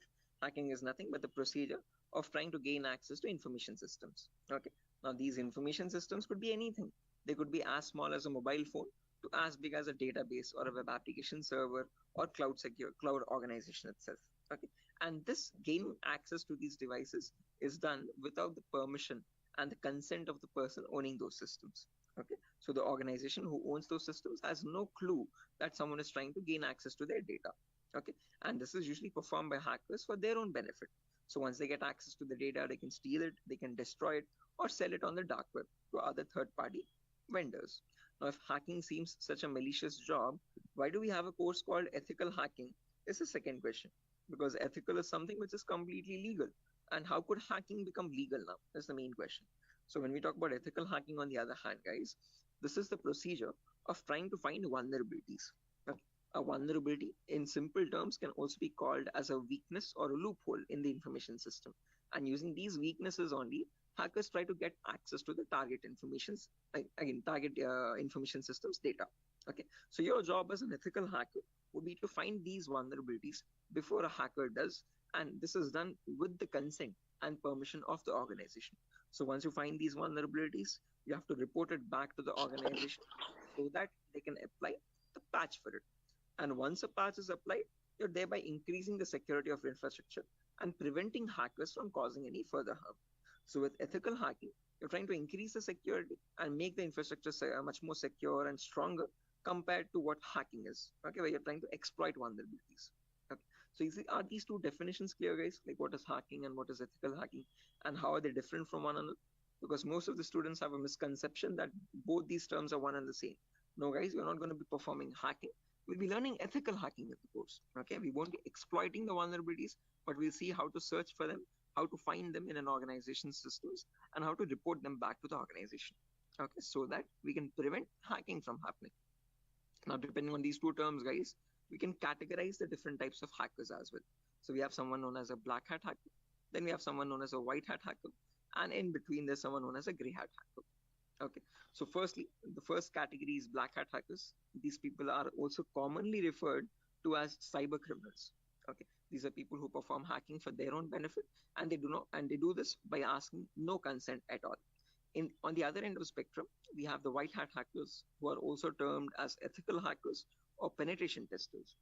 S1: hacking is nothing but the procedure of trying to gain access to information systems. Okay. Now these information systems could be anything. They could be as small as a mobile phone to as big as a database or a web application server or cloud organization itself. Okay. And this gaining access to these devices is done without the permission and the consent of the person owning those systems. Okay, so the organization who owns those systems has no clue that someone is trying to gain access to their data. Okay, and this is usually performed by hackers for their own benefit. So once they get access to the data, they can steal it, they can destroy it, or sell it on the dark web to other third-party vendors. Now, if hacking seems such a malicious job, why do we have a course called ethical hacking? Is the second question. Because ethical is something which is completely legal. And how could hacking become legal now? That's the main question. So when we talk about ethical hacking, on the other hand, guys, this is the procedure of trying to find vulnerabilities. Okay. A vulnerability, in simple terms, can also be called as a weakness or a loophole in the information system. And using these weaknesses only, hackers try to get access to the target information systems data. Okay. So your job as an ethical hacker would be to find these vulnerabilities before a hacker does, and this is done with the consent and permission of the organization. So once you find these vulnerabilities, you have to report it back to the organization so that they can apply the patch for it. And once a patch is applied, you're thereby increasing the security of infrastructure and preventing hackers from causing any further harm. So with ethical hacking, you're trying to increase the security and make the infrastructure much more secure and stronger compared to what hacking is. Okay, where you're trying to exploit vulnerabilities. Okay. So are these two definitions clear, guys? Like what is hacking and what is ethical hacking, and how are they different from one another? Because most of the students have a misconception that both these terms are one and the same. No, guys, we're not going to be performing hacking. We'll be learning ethical hacking in the course. Okay, we won't be exploiting the vulnerabilities, but we'll see how to search for them, how to find them in an organization's systems, and how to report them back to the organization. Okay, so that we can prevent hacking from happening. Now, depending on these two terms, guys, we can categorize the different types of hackers as well. So we have someone known as a black hat hacker, then we have someone known as a white hat hacker, and in between there's someone known as a gray hat hacker. Okay, so firstly, the first category is black hat hackers. These people are also commonly referred to as cyber criminals. Okay, these are people who perform hacking for their own benefit, and they do this by asking no consent at all. On the other end of the spectrum, we have the white hat hackers, who are also termed as ethical hackers or penetration testers.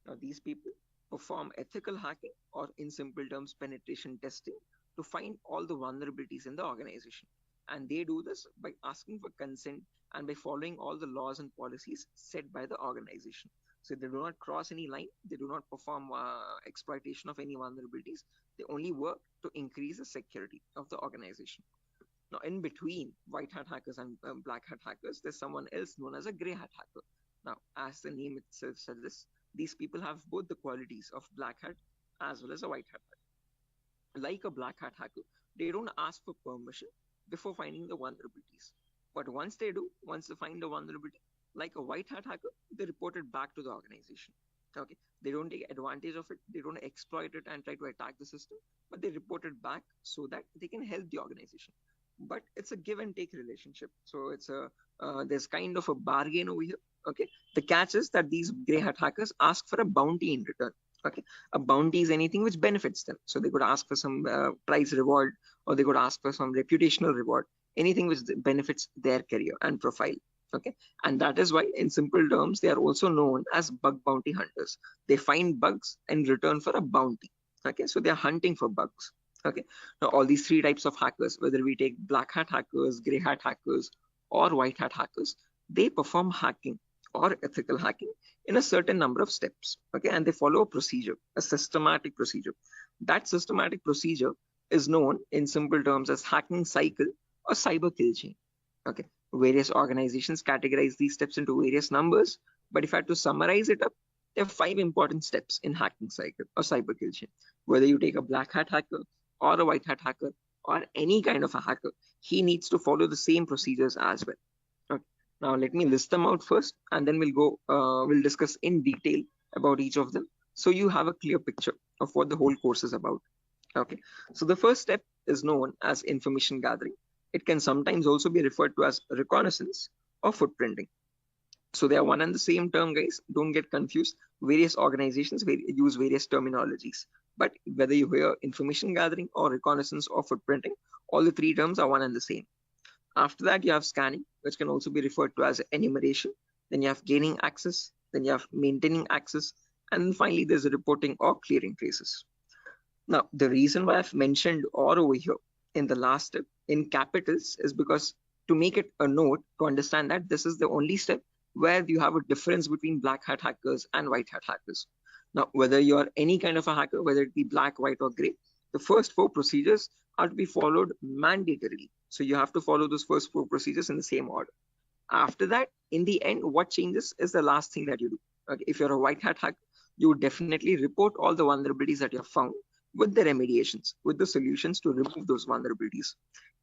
S1: Now, these people perform ethical hacking, or in simple terms, penetration testing, to find all the vulnerabilities in the organization. And they do this by asking for consent and by following all the laws and policies set by the organization. So they do not cross any line, they do not perform exploitation of any vulnerabilities, they only work to increase the security of the organization. Now, in between white hat hackers and black hat hackers, there's someone else known as a gray hat hacker. Now, as the name itself suggests, these people have both the qualities of black hat as well as a white hat hacker. Like a black hat hacker, they don't ask for permission before finding the vulnerabilities. But once they find the vulnerability, like a white hat hacker, they report it back to the organization. Okay, they don't take advantage of it, they don't exploit it and try to attack the system, but they report it back so that they can help the organization. But it's a give and take relationship. So it's there's kind of a bargain over here. Okay, the catch is that these gray hat hackers ask for a bounty in return. Okay, a bounty is anything which benefits them. So they could ask for some prize reward, or they could ask for some reputational reward, anything which benefits their career and profile. Okay, and that is why, in simple terms, they are also known as bug bounty hunters. They find bugs in return for a bounty. Okay, so they are hunting for bugs. Okay, now all these three types of hackers, whether we take black hat hackers, gray hat hackers, or white hat hackers, they perform hacking or ethical hacking in a certain number of steps. Okay, and they follow a procedure, a systematic procedure. That systematic procedure is known in simple terms as hacking cycle or cyber kill chain. Okay, various organizations categorize these steps into various numbers, but if I had to summarize it up, there are 5 important steps in hacking cycle or cyber kill chain. Whether you take a black hat hacker or a white hat hacker or any kind of a hacker, he needs to follow the same procedures as well. Okay. Now let me list them out first, and then we'll discuss in detail about each of them, so you have a clear picture of what the whole course is about. Okay, so the first step is known as information gathering. It can sometimes also be referred to as reconnaissance or footprinting. So they are one and the same term, guys. Don't get confused. Various organizations use various terminologies. But whether you hear information gathering or reconnaissance or footprinting, all the 3 terms are one and the same. After that, you have scanning, which can also be referred to as enumeration. Then you have gaining access. Then you have maintaining access. And then finally, there's reporting or clearing traces. Now, the reason why I've mentioned or over here in the last step in capitals is because to make it a note to understand that this is the only step where you have a difference between black hat hackers and white hat hackers. Now, whether you're any kind of a hacker, whether it be black, white, or gray, the first 4 procedures are to be followed mandatorily. So you have to follow those first 4 procedures in the same order. After that, in the end, what changes is the last thing that you do. Okay, if you're a white hat hacker, you would definitely report all the vulnerabilities that you have found with the remediations, with the solutions to remove those vulnerabilities.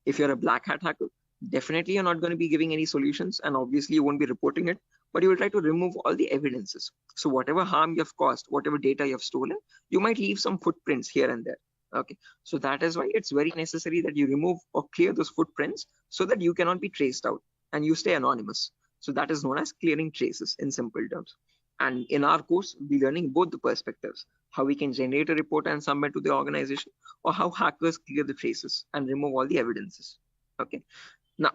S1: If you're a black hat hacker, definitely you're not going to be giving any solutions, and obviously you won't be reporting it, but you will try to remove all the evidences. So whatever harm you have caused, whatever data you have stolen, you might leave some footprints here and there. Okay, so that is why it's very necessary that you remove or clear those footprints so that you cannot be traced out and you stay anonymous. So that is known as clearing traces in simple terms. And in our course, we'll be learning both the perspectives, how we can generate a report and submit to the organization, or how hackers clear the traces and remove all the evidences. Okay, now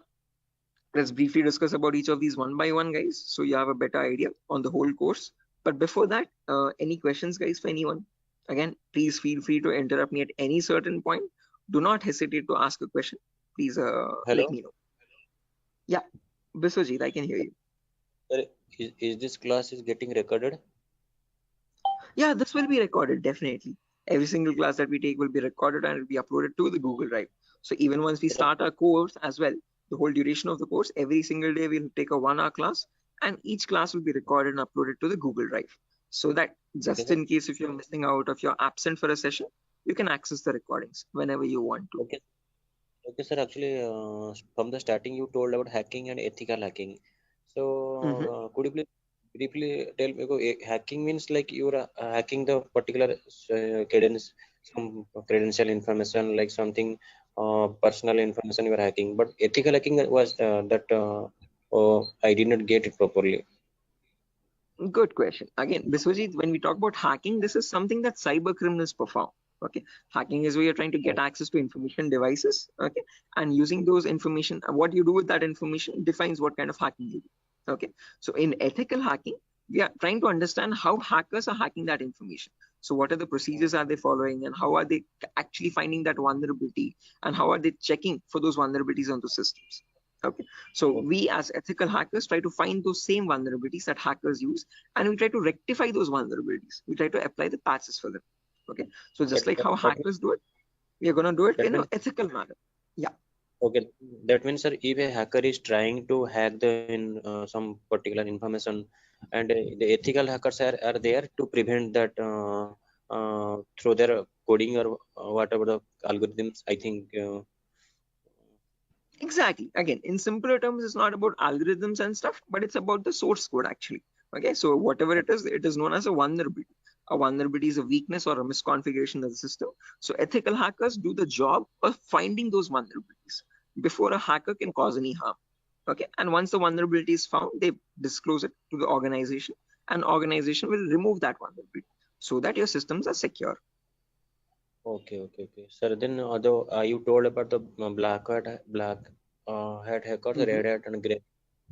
S1: let's briefly discuss about each of these one by one, guys, so you have a better idea on the whole course. But before that, any questions, guys, for anyone? Again, please feel free to interrupt me at any certain point. Do not hesitate to ask a question. Please let me know. Yeah, Biswajit, I can hear you.
S3: Sir, is this class is getting recorded?
S1: Yeah, this will be recorded, definitely. Every single class that we take will be recorded and it will be uploaded to the Google Drive. So even once we start our course as well, the whole duration of the course, every single day we'll take a 1-hour class, and each class will be recorded and uploaded to the Google Drive. So that just in case if you're missing out, if you're absent for a session, you can access the recordings whenever you want to.
S3: Okay. Okay, sir. Actually, from the starting, you told about hacking and ethical hacking. So, could you please briefly tell me? Hacking means like you're hacking the particular cadence, some credential information, like something personal information you are hacking. But ethical hacking was that I did not get it properly.
S1: Good question. Again, Biswajit, when we talk about hacking, this is something that cyber criminals perform. Okay, hacking is where you're trying to get access to information devices. Okay, and using those information, what you do with that information defines what kind of hacking you do. Okay, so in ethical hacking, we are trying to understand how hackers are hacking that information. So what are the procedures are they following, and how are they actually finding that vulnerability, and how are they checking for those vulnerabilities on the systems. Okay, so we as ethical hackers try to find those same vulnerabilities that hackers use, and we try to rectify those vulnerabilities. We try to apply the patches for them. Okay, so just like how hackers do it, we are going to do it in an ethical manner. Yeah.
S3: Okay, that means, sir, if a hacker is trying to hack some particular information, and the ethical hackers are there to prevent that through their coding or whatever the algorithms, I think.
S1: Exactly. Again, in simpler terms, it's not about algorithms and stuff, but it's about the source code actually. Okay, so whatever it is known as a vulnerability. A vulnerability is a weakness or a misconfiguration of the system. So ethical hackers do the job of finding those vulnerabilities before a hacker can cause any harm. Okay, and once the vulnerability is found, they disclose it to the organization, and organization will remove that vulnerability so that your systems are secure.
S3: Okay. Sir, then although you told about the black hat hackers, red hat, and gray.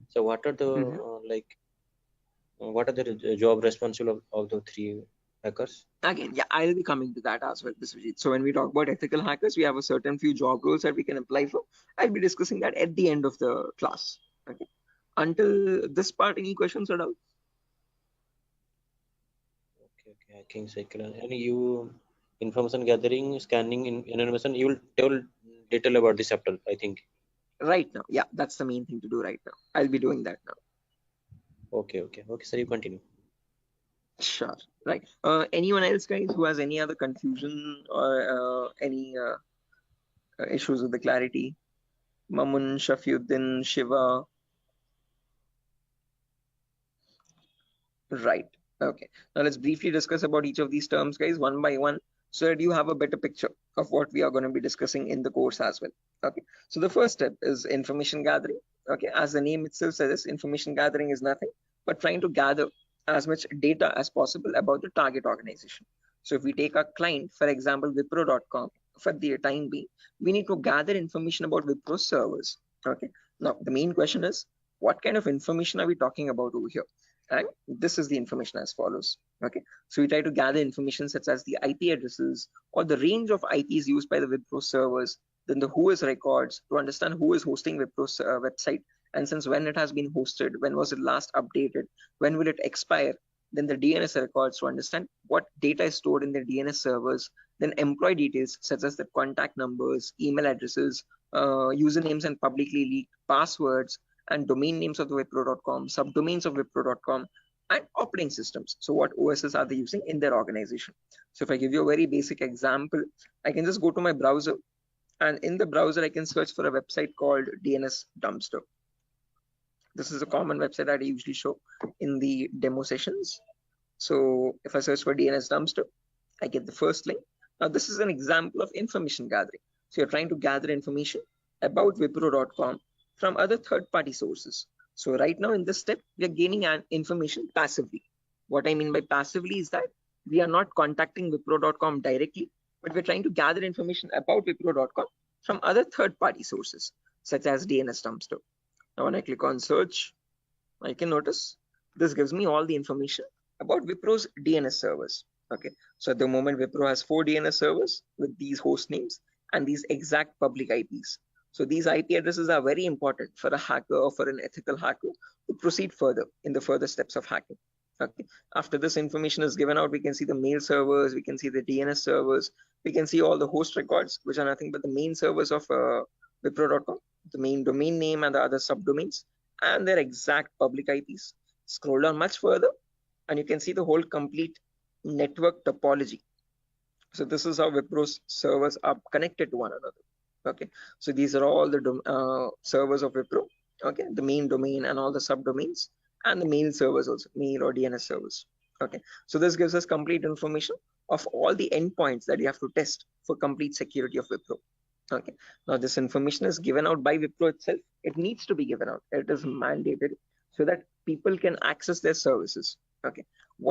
S3: So what are the what are the job responsible of the 3 hackers?
S1: Again, yeah, I'll be coming to that as well, Biswajit. So when we talk about ethical hackers, we have a certain few job roles that we can apply for. I'll be discussing that at the end of the class. Okay. Until this part, any questions or doubts?
S3: Okay, hacking cycle. And you information gathering, scanning, anonymization. You will tell detail about this chapter, I think.
S1: Right now, yeah, that's the main thing to do right now. I'll be doing that now.
S3: Okay, sir, you continue.
S1: Sure. Right. Anyone else, guys, who has any other confusion or any issues with the clarity? Mamun, Shafiuddin, Shiva. Right. Okay. Now let's briefly discuss about each of these terms, guys, one by one, so that you have a better picture of what we are going to be discussing in the course as well. Okay. So the first step is information gathering. Okay. As the name itself says, information gathering is nothing but trying to gather as much data as possible about the target organization. So if we take our client, for example, Wipro.com, for the time being, we need to gather information about Wipro servers. Okay. Now the main question is, what kind of information are we talking about over here? And this is the information as follows. Okay, so we try to gather information such as the IP addresses or the range of IPs used by the Wipro servers, then the whois records to understand who is hosting Wipro's website, and since when it has been hosted, when was it last updated, when will it expire, then the DNS records to understand what data is stored in the DNS servers, then employee details such as the contact numbers, email addresses, usernames and publicly leaked passwords, and domain names of the Wipro.com, subdomains of Wipro.com, and operating systems. So what OSs are they using in their organization? So if I give you a very basic example, I can just go to my browser, and in the browser, I can search for a website called DNS Dumpster. This is a common website that I usually show in the demo sessions. So if I search for DNS Dumpster, I get the first link. Now this is an example of information gathering. So you're trying to gather information about Wipro.com from other third-party sources. So right now in this step, we are gaining information passively. What I mean by passively is that we are not contacting Wipro.com directly, but we're trying to gather information about Wipro.com from other third-party sources, such as DNS Dumpster. Now when I click on search, I can notice this gives me all the information about Wipro's DNS servers. Okay, so at the moment, Wipro has 4 DNS servers with these host names and these exact public IPs. So these IP addresses are very important for a hacker or for an ethical hacker to proceed further in the further steps of hacking. Okay. After this information is given out, we can see the mail servers, we can see the DNS servers, we can see all the host records, which are nothing but the main servers of Wipro.com, the main domain name and the other subdomains, and their exact public IPs. Scroll down much further, and you can see the whole complete network topology. So this is how Wipro's servers are connected to one another. Okay, so these are all the servers of Wipro. Okay, the main domain and all the subdomains, and the mail servers also, mail or DNS servers. Okay, so this gives us complete information of all the endpoints that you have to test for complete security of Wipro. Okay, now this information is given out by Wipro itself. It needs to be given out. It is mandated so that people can access their services. Okay,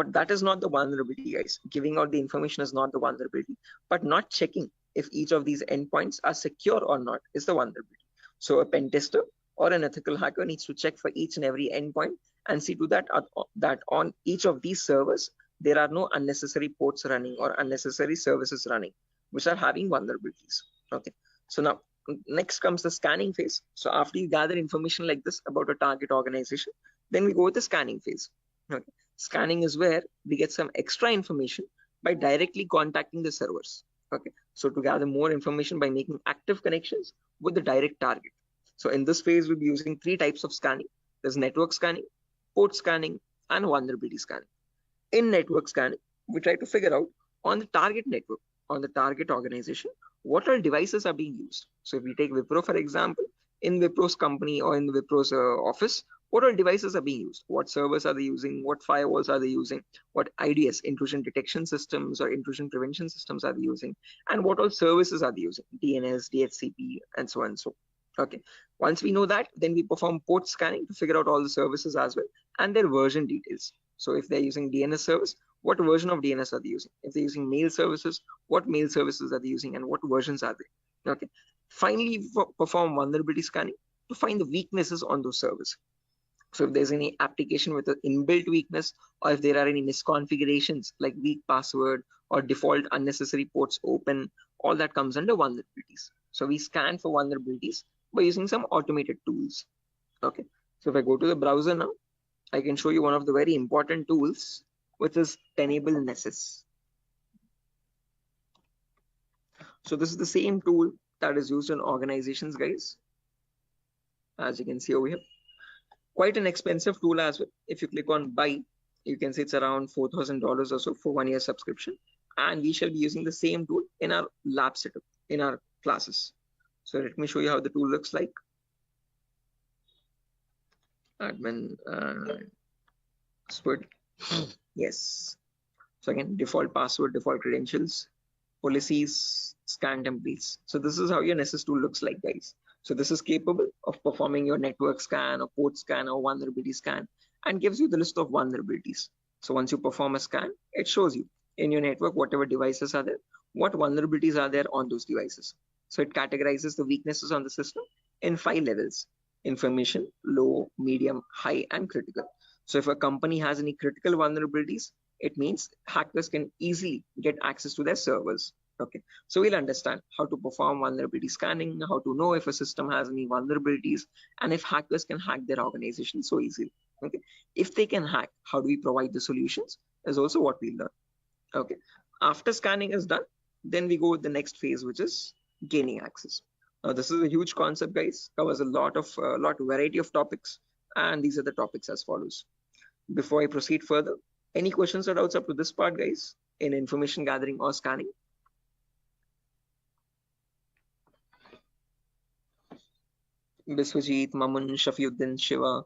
S1: that is not the vulnerability, guys. Giving out the information is not the vulnerability, but not checking if each of these endpoints are secure or not is the vulnerability. So a pen tester or an ethical hacker needs to check for each and every endpoint and see to that on each of these servers there are no unnecessary ports running or unnecessary services running which are having vulnerabilities. Okay, so now next comes the scanning phase. So after you gather information like this about a target organization, then we go with the scanning phase. Okay, scanning is where we get some extra information by directly contacting the servers. Okay, so to gather more information by making active connections with the direct target. So in this phase, we'll be using 3 types of scanning. There's network scanning, port scanning, and vulnerability scanning. In network scanning, we try to figure out on the target network, on the target organization, what all devices are being used. So if we take Wipro, for example, in Wipro's company or in Wipro's office, what all devices are being used? What servers are they using? What firewalls are they using? What IDS, intrusion detection systems or intrusion prevention systems are they using? And what all services are they using? DNS, DHCP, and so on and so. Okay, once we know that, then we perform port scanning to figure out all the services as well and their version details. So if they're using DNS service, what version of DNS are they using? If they're using mail services, what mail services are they using and what versions are they? Okay, finally, we perform vulnerability scanning to find the weaknesses on those servers. So if there's any application with an inbuilt weakness, or if there are any misconfigurations like weak password or default unnecessary ports open, all that comes under vulnerabilities. So we scan for vulnerabilities by using some automated tools. Okay, so if I go to the browser now, I can show you one of the very important tools, which is Tenable Nessus. So this is the same tool that is used in organizations, guys. As you can see over here, quite an expensive tool as well. If you click on buy, you can see it's around $4,000 or so for 1 year subscription. And we shall be using the same tool in our lab setup, in our classes. So let me show you how the tool looks like. Admin password. Yes. So again, default password, default credentials, policies, scan templates. So this is how your Nessus tool looks like, guys. So this is capable of performing your network scan or port scan or vulnerability scan and gives you the list of vulnerabilities. So once you perform a scan, it shows you in your network whatever devices are there, what vulnerabilities are there on those devices. So it categorizes the weaknesses on the system in 5 levels: information, low, medium, high, and critical. So if a company has any critical vulnerabilities, it means hackers can easily get access to their servers. Okay, so we'll understand how to perform vulnerability scanning, how to know if a system has any vulnerabilities, and if hackers can hack their organization so easily. Okay, if they can hack, how do we provide the solutions is also what we learn. Okay, after scanning is done, then we go with the next phase, which is gaining access. Now this is a huge concept, guys, covers a lot of variety of topics, and these are the topics as follows. Before I proceed further, any questions or doubts up to this part, guys, in information gathering or scanning? Biswajit, Mamun, Shafiuddin, Shiva.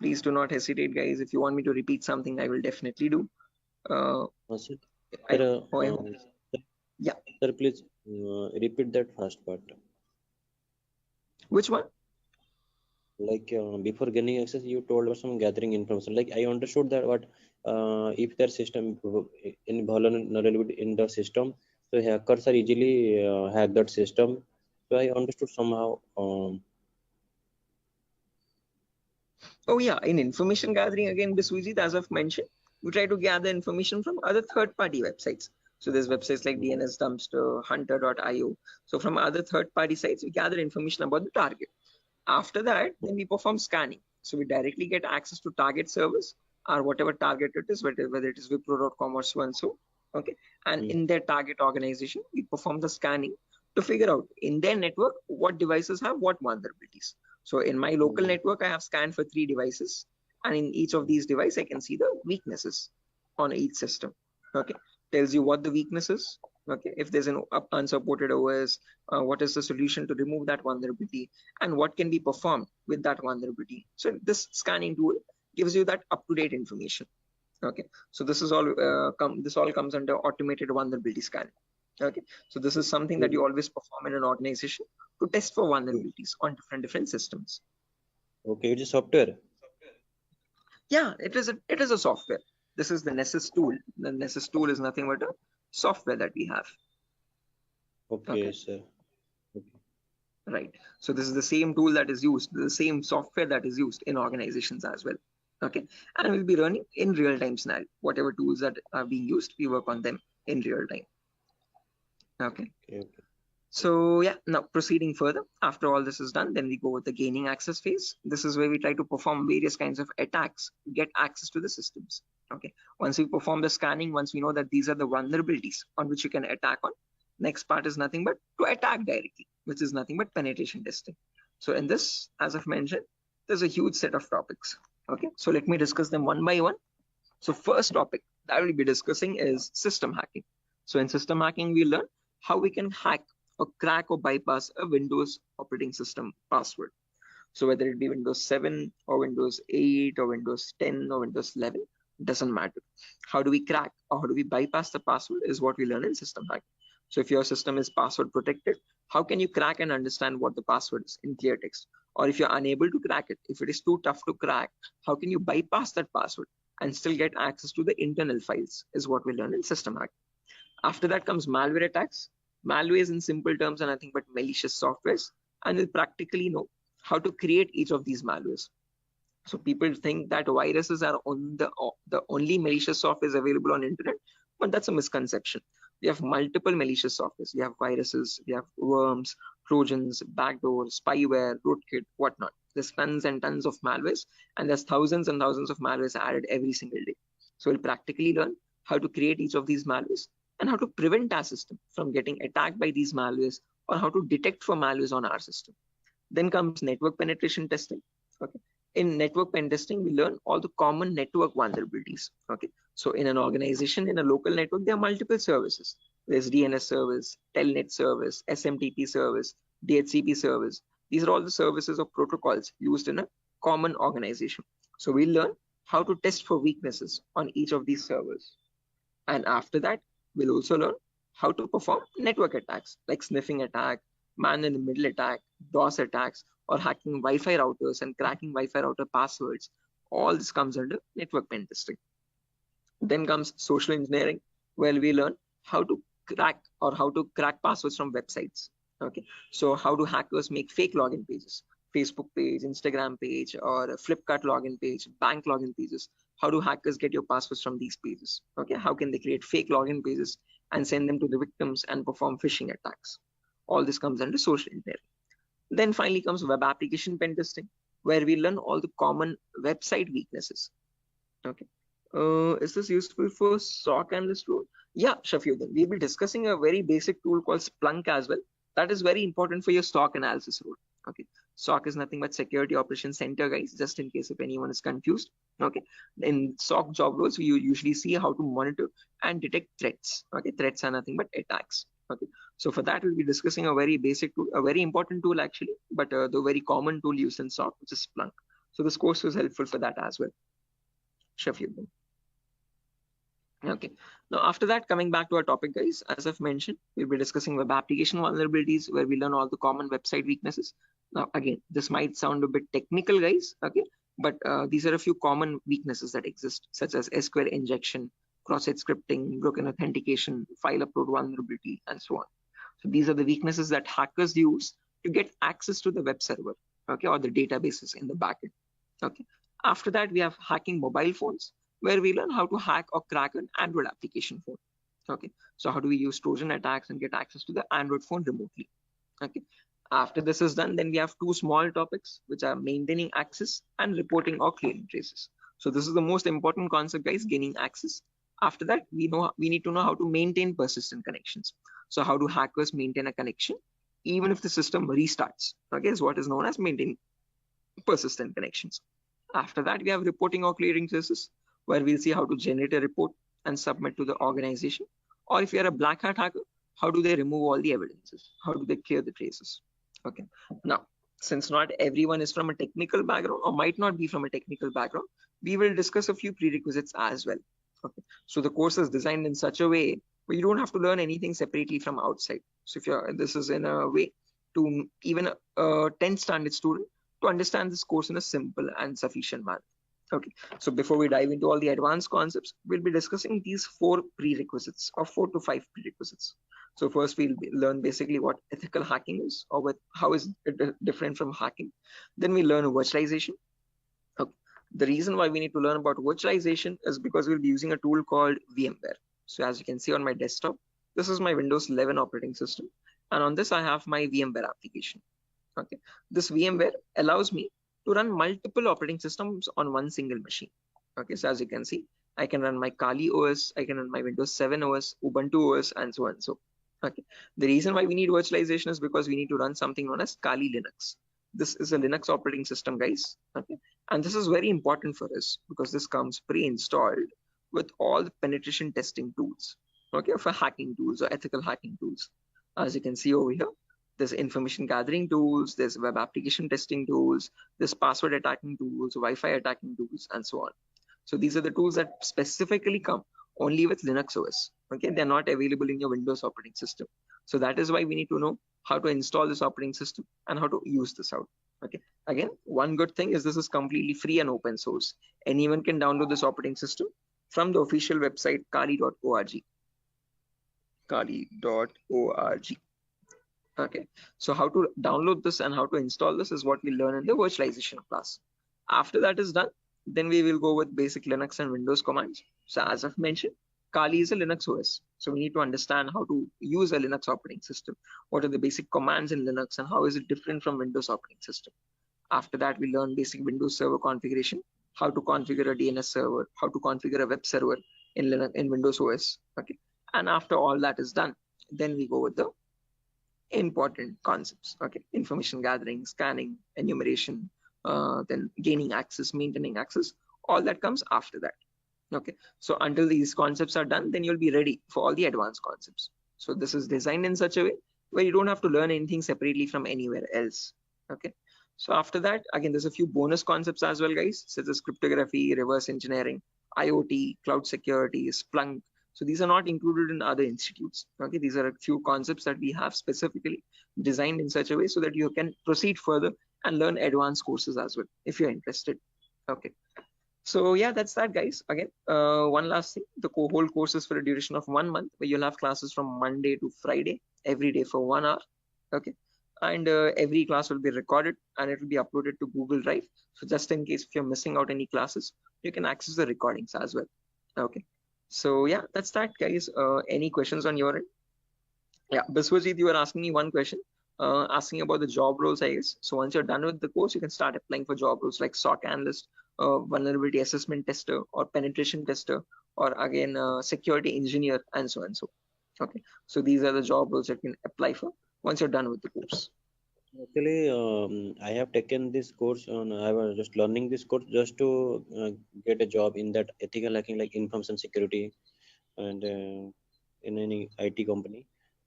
S1: Please do not hesitate, guys. If you want me to repeat something, I will definitely do.
S3: Sir,
S1: Yeah.
S3: Sir, please repeat that first part.
S1: Which one?
S3: Like before gaining access, you told us some gathering information. Like I understood that what if their system in vulnerability in the system, so hackers are easily hack that system. So I understood somehow.
S1: Oh yeah, in information gathering again, Biswajit, as I've mentioned, we try to gather information from other third-party websites. So there's websites like DNS Dumpster, Hunter.io. So from other third-party sites, we gather information about the target. After that, then we perform scanning. So we directly get access to target servers or whatever target it is, whether it is Wipro.com or so and so. Okay, and in their target organization, we perform the scanning to figure out in their network what devices have what vulnerabilities. So in my local network, I have scanned for 3 devices, and in each of these devices, I can see the weaknesses on each system. Okay, tells you what the weakness is. Okay, if there's an unsupported OS, what is the solution to remove that vulnerability, and what can be performed with that vulnerability. So this scanning tool gives you that up-to-date information. Okay, so this is all this all comes under automated vulnerability scanning. Okay, so this is something that you always perform in an organization to test for vulnerabilities on different systems.
S3: Okay, it is software.
S1: Yeah, it is a software. This is the Nessus tool. The Nessus tool is nothing but a software that we have.
S3: Okay, sir. Okay.
S1: Right. So this is the same tool that is used, the same software that is used in organizations as well. Okay, and we'll be running in real-time scenario. Whatever tools that are being used, we work on them in real time. Okay. So yeah, now proceeding further, after all this is done, then we go with the gaining access phase. This is where we try to perform various kinds of attacks to get access to the systems. Okay, once we perform the scanning, once we know that these are the vulnerabilities on which you can attack on, next part is nothing but to attack directly, which is nothing but penetration testing. So in this, as I've mentioned, there's a huge set of topics. Okay, so let me discuss them one by one. So first topic that I will be discussing is system hacking. So in system hacking, we learn how we can hack or crack or bypass a Windows operating system password. So whether it be Windows 7 or Windows 8 or Windows 10 or Windows 11, doesn't matter. How do we crack or how do we bypass the password is what we learn in system hacking. So if your system is password protected, how can you crack and understand what the password is in clear text? Or if you're unable to crack it, if it is too tough to crack, how can you bypass that password and still get access to the internal files is what we learn in system hacking. After that comes malware attacks. Malware is in simple terms are nothing but malicious softwares, and we'll practically know how to create each of these malwares. So people think that viruses are on the only malicious softwares available on internet, but that's a misconception. We have multiple malicious softwares. We have viruses, we have worms, trojans, backdoors, spyware, rootkit, whatnot. There's tons and tons of malwares, and there's thousands and thousands of malwares added every single day. So we'll practically learn how to create each of these malwares and how to prevent our system from getting attacked by these malwares, or how to detect for malwares on our system. Then comes network penetration testing. Okay. In network pen testing, we learn all the common network vulnerabilities. Okay. So in an organization, in a local network, there are multiple services. There's DNS service, Telnet service, SMTP service, DHCP service. These are all the services or protocols used in a common organization. So we learn how to test for weaknesses on each of these servers. And after that, we'll also learn how to perform network attacks like sniffing attack, man in the middle attack, DOS attacks, or hacking Wi-Fi routers and cracking Wi-Fi router passwords. All this comes under network pen testing. Then comes social engineering, where we learn how to crack passwords from websites. Okay, so how do hackers make fake login pages, Facebook page, Instagram page, or a Flipkart login page, bank login pages? How do hackers get your passwords from these pages? Okay, how can they create fake login pages and send them to the victims and perform phishing attacks? All this comes under social engineering. Then finally comes web application pen testing, where we learn all the common website weaknesses. Okay. Is this useful for SOC analyst role? Yeah, Shafiuddin. We'll be discussing a very basic tool called Splunk as well. That is very important for your SOC analysis role. Okay. SOC is nothing but Security Operations Center, guys, just in case if anyone is confused. Okay. In SOC job roles, we usually see how to monitor and detect threats. Okay. Threats are nothing but attacks. Okay. So for that, we'll be discussing a very basic tool, a very important tool actually, but the very common tool used in SOC, which is Splunk. So this course is helpful for that as well. Shafiuddin. Okay, now after that, coming back to our topic, guys, as I've mentioned, we'll be discussing web application vulnerabilities, where we learn all the common website weaknesses. Now, again, this might sound a bit technical, guys, okay, but these are a few common weaknesses that exist, such as SQL injection, cross-site scripting, broken authentication, file upload vulnerability, and so on. So these are the weaknesses that hackers use to get access to the web server, okay, or the databases in the backend. Okay. After that, we have hacking mobile phones, where we learn how to hack or crack an Android application phone. Okay, so how do we use Trojan attacks and get access to the Android phone remotely? Okay, after this is done, then we have two small topics, which are maintaining access and reporting or clearing traces. So this is the most important concept, guys, gaining access. After that, we need to know how to maintain persistent connections. So how do hackers maintain a connection even if the system restarts? Okay, is what is known as maintaining persistent connections. After that, we have reporting or clearing traces, where we'll see how to generate a report and submit to the organization. Or if you're a black hat hacker, how do they remove all the evidences? How do they clear the traces? Okay. Now, since not everyone is from a technical background or might not be from a technical background, we will discuss a few prerequisites as well. Okay. So the course is designed in such a way where you don't have to learn anything separately from outside. So if this is in a way to even a 10th standard student to understand this course in a simple and sufficient manner. Okay, so before we dive into all the advanced concepts, we'll be discussing these 4 prerequisites or 4 to 5 prerequisites. So first we'll learn basically what ethical hacking is, or how is it different from hacking. Then we learn virtualization. Okay. The reason why we need to learn about virtualization is because we'll be using a tool called VMware. So as you can see on my desktop, this is my Windows 11 operating system. And on this, I have my VMware application. Okay, this VMware allows me to run multiple operating systems on one single machine. Okay, so as you can see, I can run my Kali OS, I can run my Windows 7 OS, Ubuntu OS, and so on and so. Okay, the reason why we need virtualization is because we need to run something known as Kali Linux. This is a Linux operating system, guys. Okay, and this is very important for us because this comes pre-installed with all the penetration testing tools. Okay, for hacking tools or ethical hacking tools. As you can see over here, there's information gathering tools, there's web application testing tools, there's password attacking tools, Wi-Fi attacking tools, and so on. So these are the tools that specifically come only with Linux OS. Okay, they're not available in your Windows operating system. So that is why we need to know how to install this operating system and how to use this out. Okay, again, one good thing is this is completely free and open source. Anyone can download this operating system from the official website kali.org. Kali.org. Okay, so how to download this and how to install this is what we learn in the virtualization class. After that is done, then we will go with basic Linux and Windows commands. So as I've mentioned, Kali is a Linux OS. So we need to understand how to use a Linux operating system. What are the basic commands in Linux and how is it different from Windows operating system? After that, we learn basic Windows server configuration, how to configure a DNS server, how to configure a web server in Linux, in Windows OS. Okay. And after all that is done, then we go with the important concepts. Okay, information gathering, scanning, enumeration, then gaining access, maintaining access. All that comes after that. Okay, so until these concepts are done, then you'll be ready for all the advanced concepts. So this is designed in such a way where you don't have to learn anything separately from anywhere else. Okay, so after that, again, there's a few bonus concepts as well, guys, such as cryptography, reverse engineering, IoT, cloud security, Splunk. So these are not included in other institutes. Okay, these are a few concepts that we have specifically designed in such a way so that you can proceed further and learn advanced courses as well if you're interested. Okay. So yeah, that's that, guys. Again, one last thing, the whole course is for a duration of 1 month, where you'll have classes from Monday to Friday, every day for 1 hour. Okay, and every class will be recorded and it will be uploaded to Google Drive. So just in case if you're missing out any classes, you can access the recordings as well. Okay, so yeah, that's that, guys. Any questions on your end? Yeah, Biswajit, you were asking me one question, asking about the job roles, I guess. So once you're done with the course, you can start applying for job roles like SOC analyst, vulnerability assessment tester, or penetration tester, or again, security engineer, and so and so. Okay, so these are the job roles that you can apply for once you're done with the course.
S3: Actually, I have taken this course on. I was just learning this course just to get a job in that ethical hacking, like information security, and in any IT company.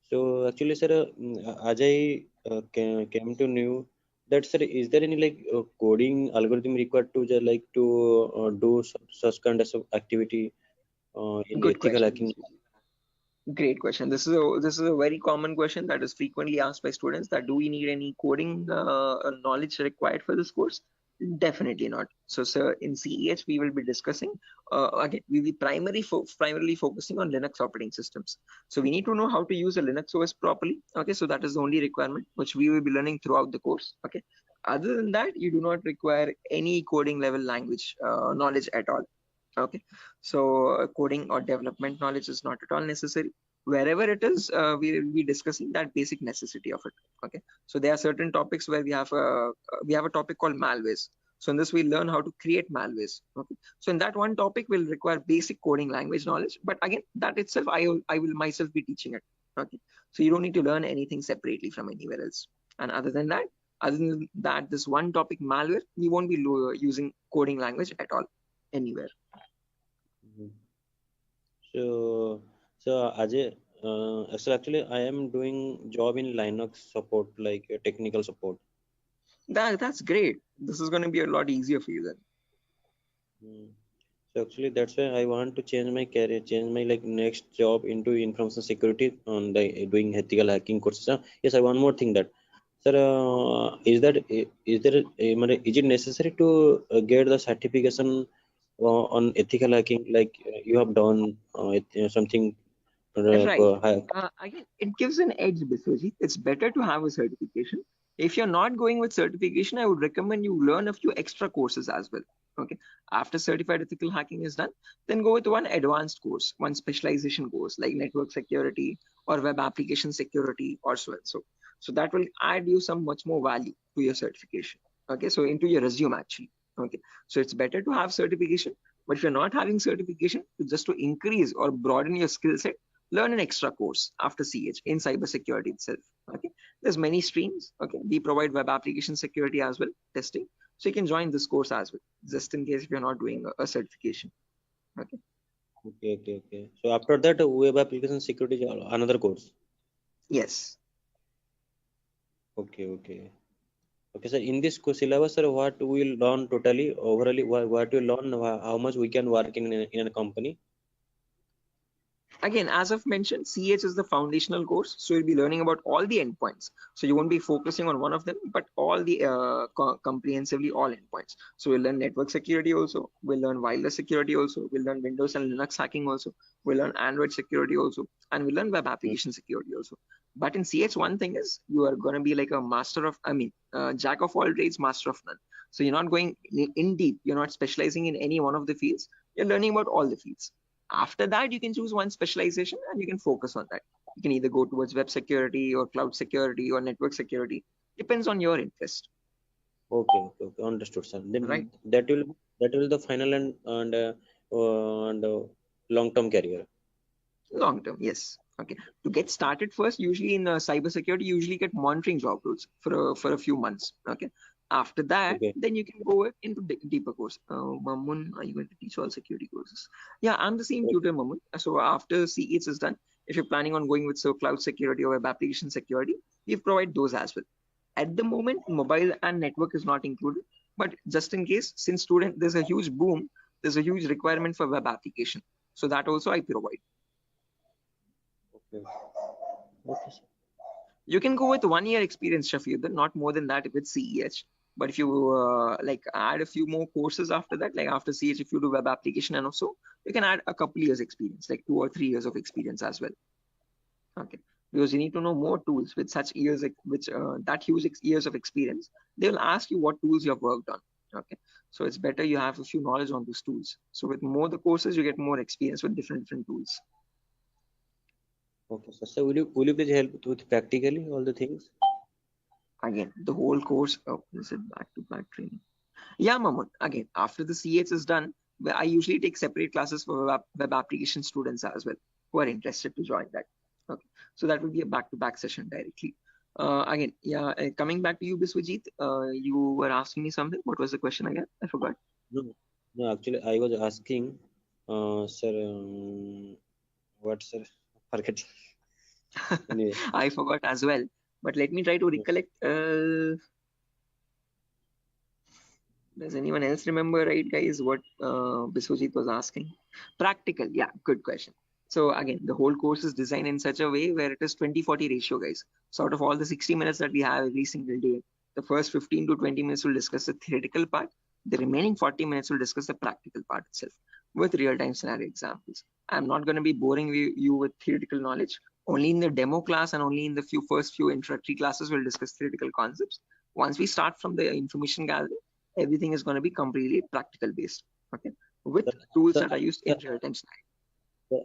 S3: So actually, sir, as I came to know that, sir, is there any like coding algorithm required to just like to do such kind of activity in
S1: Good
S3: ethical
S1: question.
S3: hacking?
S1: Great question. This is a very common question that is frequently asked by students, that do we need any coding knowledge required for this course? Definitely not. So, sir, in CEH we will be discussing again. We will be primarily focusing on Linux operating systems. So we need to know how to use a Linux OS properly. Okay, so that is the only requirement which we will be learning throughout the course. Okay. Other than that, you do not require any coding level language knowledge at all. Okay, so coding or development knowledge is not at all necessary. Wherever it is, we will be discussing that basic necessity of it. Okay, so there are certain topics where we have a topic called malwares. So in this we learn how to create malwares. Okay, so in that one topic will require basic coding language knowledge, but again, that itself I will myself be teaching it. Okay, so you don't need to learn anything separately from anywhere else. And other than that, this one topic malware, we won't be using coding language at all anywhere.
S3: Mhm. So Ajay, so actually I am doing job in Linux support, like technical support.
S1: That's great. This is going to be a lot easier for you then.
S3: Mm. So actually that's why I want to change my career, change my like next job into information security on the doing ethical hacking courses. Yes, I one more thing that, sir, is it necessary to get the certification on ethical hacking, like you have done something
S1: Right.
S3: hack?
S1: Again, it gives an edge, Biswajit. It's better to have a certification. If you're not going with certification, I would recommend you learn a few extra courses as well. Okay. After certified ethical hacking is done, then go with one advanced course, one specialization course like network security or web application security or so and so. So that will add you some much more value to your certification. Okay. So into your resume actually. Okay. So it's better to have certification. But if you're not having certification, just to increase or broaden your skill set, learn an extra course after CH in cybersecurity itself. Okay, there's many streams. Okay, we provide web application security as well, testing. So you can join this course as well, just in case if you're not doing a certification. Okay.
S3: Okay. So after that, web application security is another course.
S1: Yes.
S3: Okay. So in this syllabus, sir, what we will learn totally, overally, what we learn, how much we can work in a company?
S1: Again, as I've mentioned, CH is the foundational course. So you'll be learning about all the endpoints. So you won't be focusing on one of them, but all the comprehensively all endpoints. So we'll learn network security also. We'll learn wireless security also. We'll learn Windows and Linux hacking also. We'll learn Android security also. And we'll learn web application security also. But in CH, one thing is you are going to be like a jack of all trades, master of none. So you're not going in deep. You're not specializing in any one of the fields. You're learning about all the fields. After that, you can choose one specialization and you can focus on that. You can either go towards web security or cloud security or network security. Depends on your interest.
S3: Okay. Understood, sir. Then
S1: Right.
S3: that will the final and long term career.
S1: Long term, yes. Okay. To get started first, usually in cybersecurity, you usually get monitoring job roles for a few months. Okay. After that,
S3: Okay.
S1: then you can go into deeper course. Mamun, are you going to teach all security courses? Yeah, I'm the same tutor, Mamun. So after CEs is done, if you're planning on going with cloud security or web application security, we provide those as well. At the moment, mobile and network is not included, but just in case, since student there's a huge boom, there's a huge requirement for web application. So that also I provide.
S3: Okay. Okay, sir.
S1: You can go with 1 year experience, Shafiuddin, not more than that with CEH. But if you like add a few more courses after that, like after CH, if you do web application and also, you can add a couple years experience, like 2 or 3 years of experience as well. Okay, because you need to know more tools with such years, which that huge years of experience. They will ask you what tools you have worked on. Okay, so it's better you have a few knowledge on those tools. So with more the courses, you get more experience with different tools.
S3: Okay, sir. So will you please help with practically all the things?
S1: Again, the whole course. Oh, is it back-to-back training? Yeah, Mamun. Again, after the CH is done, I usually take separate classes for web application students as well who are interested to join that. Okay, so that will be a back-to-back session directly. Again, yeah, coming back to you, Biswajit, you were asking me something. What was the question again? I forgot.
S3: No, actually, I was asking, sir, what, sir? Forget. Anyway.
S1: I forgot as well. But let me try to recollect. Does anyone else remember, right, guys, what Biswajit was asking? Practical, yeah, good question. So again, the whole course is designed in such a way where it is 20-40 ratio, guys. So out of all the 60 minutes that we have every single day, the first 15 to 20 minutes will discuss the theoretical part. The remaining 40 minutes will discuss the practical part itself with real-time scenario examples. I'm not going to be boring you with theoretical knowledge. Only in the demo class and only in the first few introductory classes we'll discuss theoretical concepts. Once we start from the information gathering, everything is going to be completely practical based. Okay, with tools that are used in real-time scenario.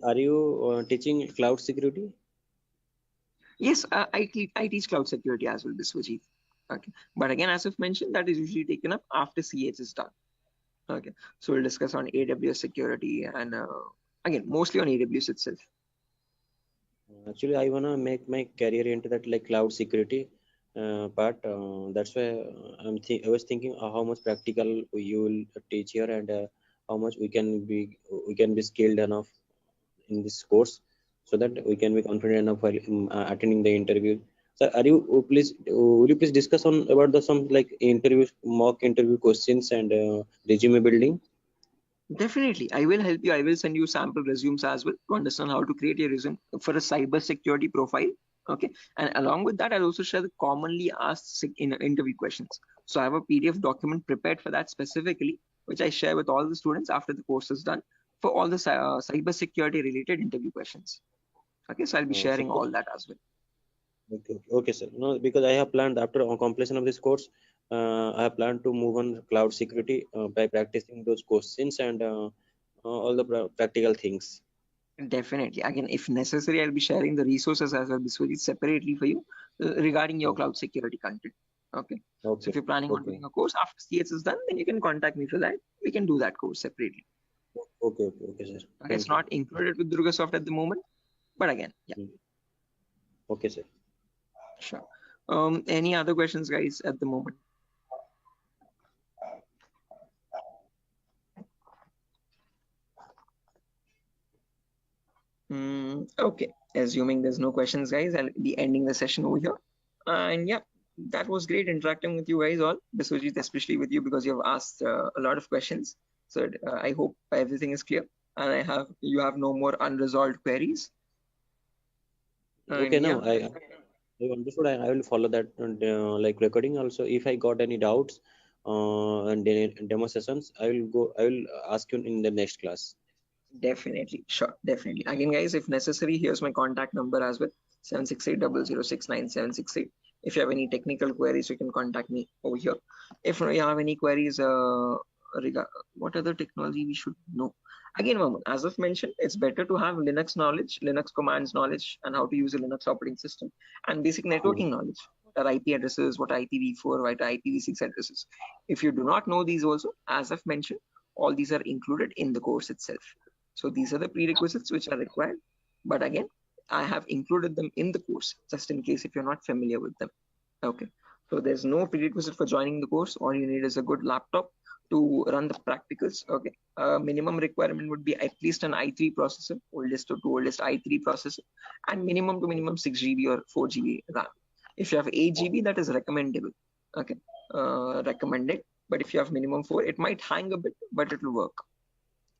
S3: Are you teaching cloud security?
S1: Yes, I teach cloud security as well, Biswajit. Okay, but again, as I've mentioned, that is usually taken up after CH is done. Okay, so we'll discuss on AWS security and again, mostly on AWS itself.
S3: Actually, I wanna make my career into that like cloud security part. That's why I was thinking how much practical you will teach here and how much we can be skilled enough in this course, so that we can be confident enough while attending the interview. So, will you please discuss on about the some like mock interview questions and resume building?
S1: Definitely, I will help you. I will send you sample resumes as well to understand how to create a resume for a cyber security profile. Okay, and along with that, I'll also share the commonly asked interview questions. So I have a PDF document prepared for that specifically, which I share with all the students after the course is done for all the cyber security related interview questions. Okay, so I'll be sharing all that as well.
S3: Okay, sir. No, because I have planned after completion of this course, I have planned to move on cloud security by practicing those questions and all the practical things.
S1: Definitely. Again, if necessary, I'll be sharing the resources as well separately for you regarding your cloud security content. Okay. So if you're planning on doing a course after CS is done, then you can contact me for that. We can do that course separately.
S3: Okay, sir.
S1: Okay, it's not included with Durga Soft at the moment, but again, yeah.
S3: Okay, sir.
S1: Sure. Any other questions, guys, at the moment? Okay, assuming there's no questions, guys, I'll be ending the session over here. And yeah, that was great interacting with you guys all, Biswajit, especially with you because you have asked a lot of questions. So I hope everything is clear and you have no more unresolved queries.
S3: Okay,
S1: and
S3: now I understood. I will follow that like recording also. If I got any doubts and demo sessions, I will ask you in the next class.
S1: Definitely, sure, definitely. Again, guys, if necessary, here's my contact number as well, 76800697768. If you have any technical queries, you can contact me over here. If you have any queries what other technology we should know. Again, Mamun, as I've mentioned, it's better to have Linux knowledge, Linux commands knowledge, and how to use a Linux operating system, and basic networking knowledge. What are IP addresses, what are IPv4, what are IPv6 addresses. If you do not know these also, as I've mentioned, all these are included in the course itself. So these are the prerequisites which are required. but again, I have included them in the course just in case if you're not familiar with them. Okay, so there's no prerequisite for joining the course. All you need is a good laptop to run the practicals. Okay, minimum requirement would be at least an i3 processor, oldest to oldest i3 processor, and minimum to minimum 6 GB or 4 GB RAM. If you have 8 GB, that is recommendable. Okay, recommended. But if you have minimum 4, it might hang a bit, but it will work.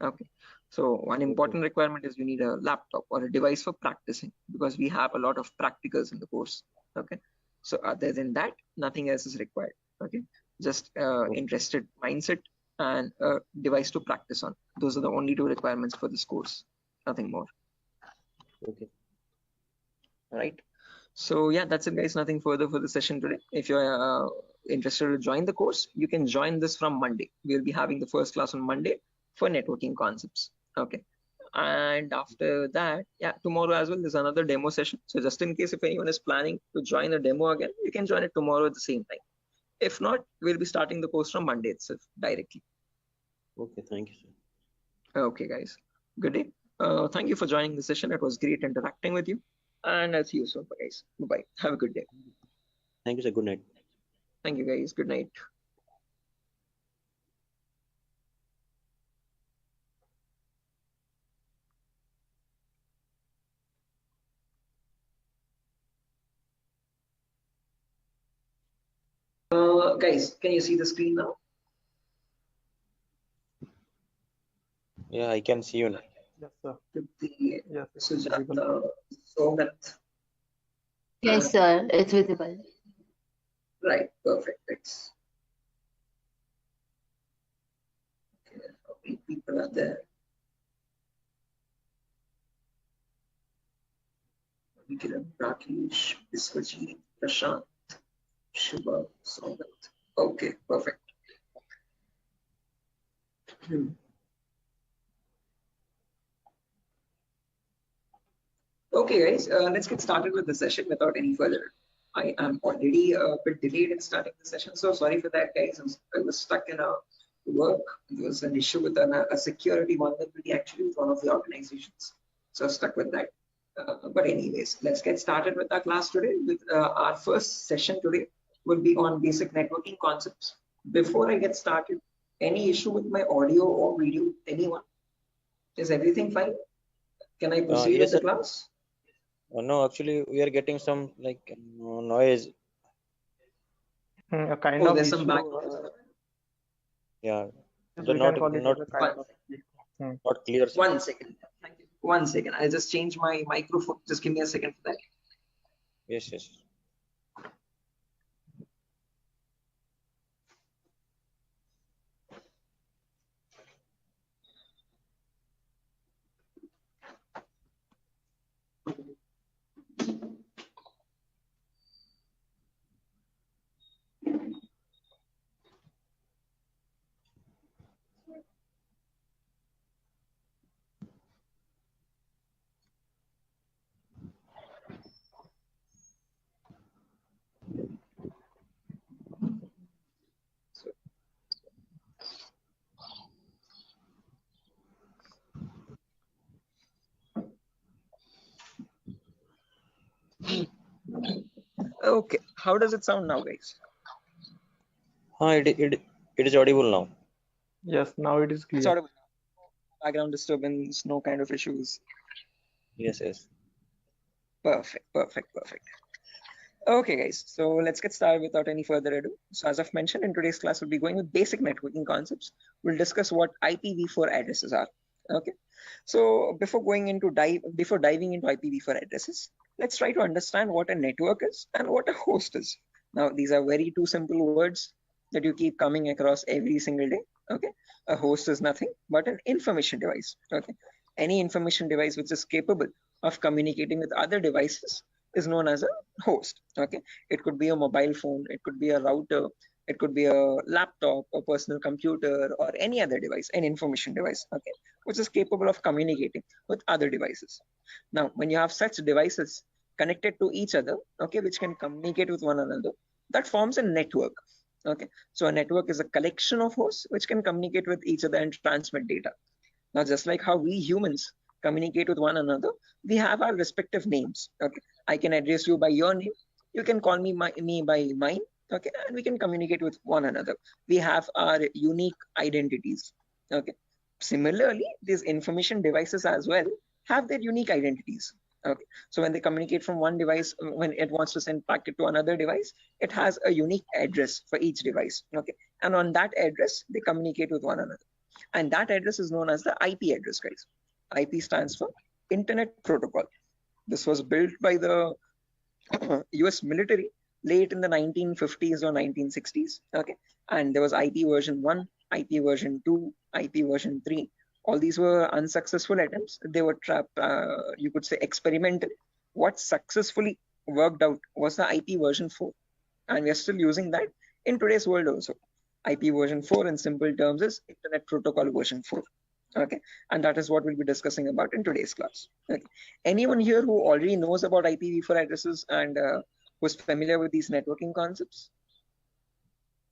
S1: Okay, so one important requirement is you need a laptop or a device for practicing, because we have a lot of practicals in the course. Okay, so other than that, nothing else is required. Okay, just interested mindset and a device to practice on. Those are the only 2 requirements for this course, nothing more.
S3: Okay.
S1: All right. So yeah, that's it, guys. Nothing further for the session today. If you're interested to join the course, you can join this from Monday. We'll be having the first class on Monday for networking concepts. Okay. And after that, yeah, tomorrow as well, there's another demo session. So just in case if anyone is planning to join the demo again, you can join it tomorrow at the same time. If not, we'll be starting the course from Monday itself directly.
S3: Okay, thank you, sir.
S1: Okay, guys. Good day. Thank you for joining the session. It was great interacting with you. And I'll see you soon, guys. Bye-bye. Have a good day.
S3: Thank you, sir. Good night.
S1: Thank you, guys. Good night. Guys, can you see the screen now?
S3: Yeah, I can see you now.
S2: Yes, sir.
S1: Yes,
S2: Sujata,
S1: Sogat.
S10: Yes, sir. It's visible.
S1: Right, perfect. Thanks. Okay, how many people are there? Kiran, Rakesh, Biswajit, Prashant, Shubha, Sogat. Okay, perfect. Okay, guys, let's get started with the session without any further. I am already a bit delayed in starting the session, so sorry for that, guys. I was stuck in a work. There was an issue with a security vulnerability actually with one of the organizations, so stuck with that. But anyways, let's get started with our class today. With our first session today will be on basic networking concepts. Before I get started, any issue with my audio or video? Anyone? Is everything fine? Can I proceed
S3: Yes,
S1: with the
S3: sir.
S1: class?
S3: No, actually, we are getting some like noise.
S2: a kind
S1: Oh,
S2: of
S1: there's
S2: issue.
S1: some background.
S3: Yeah,
S2: Yes,
S3: the
S2: we
S3: not
S2: can call it
S3: not
S2: as a kind of issue.
S3: not clear sound.
S1: 1 second. Thank you. 1 second. I'll just change my microphone. Just give me a second for that.
S3: Yes, yes.
S1: Okay. How does it sound now, guys?
S3: It is audible now.
S2: Yes, now it is clear.
S1: It's audible. Background disturbance, no kind of issues.
S3: Yes, yes.
S1: Perfect, perfect, perfect. Okay, guys, so let's get started without any further ado. So as I've mentioned, in today's class, we'll be going with basic networking concepts. We'll discuss what IPv4 addresses are. Okay, so before diving into IPv4 addresses, let's try to understand what a network is and what a host is. Now, these are very two simple words that you keep coming across every single day. Okay, a host is nothing but an information device. Okay, any information device which is capable of communicating with other devices is known as a host. Okay, it could be a mobile phone, it could be a router, it could be a laptop, a personal computer, or any other device, an information device, okay, which is capable of communicating with other devices. Now, when you have such devices connected to each other, okay, which can communicate with one another, that forms a network. Okay, so a network is a collection of hosts which can communicate with each other and transmit data. Now, just like how we humans communicate with one another, we have our respective names. Okay, I can address you by your name. You can call me by mine. Okay, and we can communicate with one another. We have our unique identities. Okay. Similarly, these information devices as well have their unique identities. Okay. So when they communicate from one device, when it wants to send packet to another device, it has a unique address for each device. Okay. And on that address, they communicate with one another. And that address is known as the IP address, guys. IP stands for Internet Protocol. This was built by the US military late in the 1950s or 1960s. Okay. And there was IP version 1, IP version 2, IP version 3. All these were unsuccessful attempts. They were you could say experimental. What successfully worked out was the IP version 4. And we are still using that in today's world also. IP version 4 in simple terms is Internet Protocol version 4. Okay, and that is what we'll be discussing about in today's class. Okay. Anyone here who already knows about IPv4 addresses and who's familiar with these networking concepts?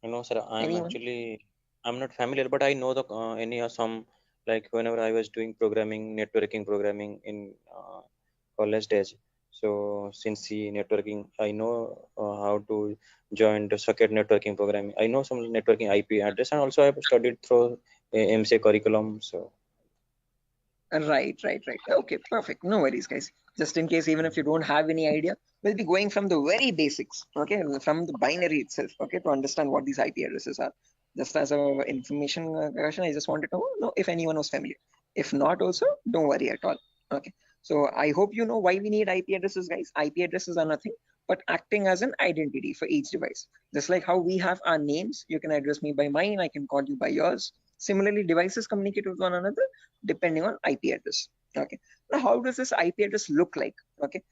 S3: No, sir.
S1: Anyone?
S3: I'm not familiar, but I know the some, like whenever I was doing networking programming in college days. So since the networking, I know how to join the socket networking programming. I know some networking IP address, and also I've studied through MCA curriculum. So
S1: Right. Okay, perfect. No worries, guys. Just in case, even if you don't have any idea, we'll be going from the very basics, okay, from the binary itself, okay, to understand what these IP addresses are. Just as a information question, I just wanted to know if anyone was familiar. If not, also, don't worry at all. Okay. So I hope you know why we need IP addresses, guys. IP addresses are nothing but acting as an identity for each device. Just like how we have our names, you can address me by mine, I can call you by yours. Similarly, devices communicate with one another depending on IP address. Okay. Now, how does this IP address look like? Okay.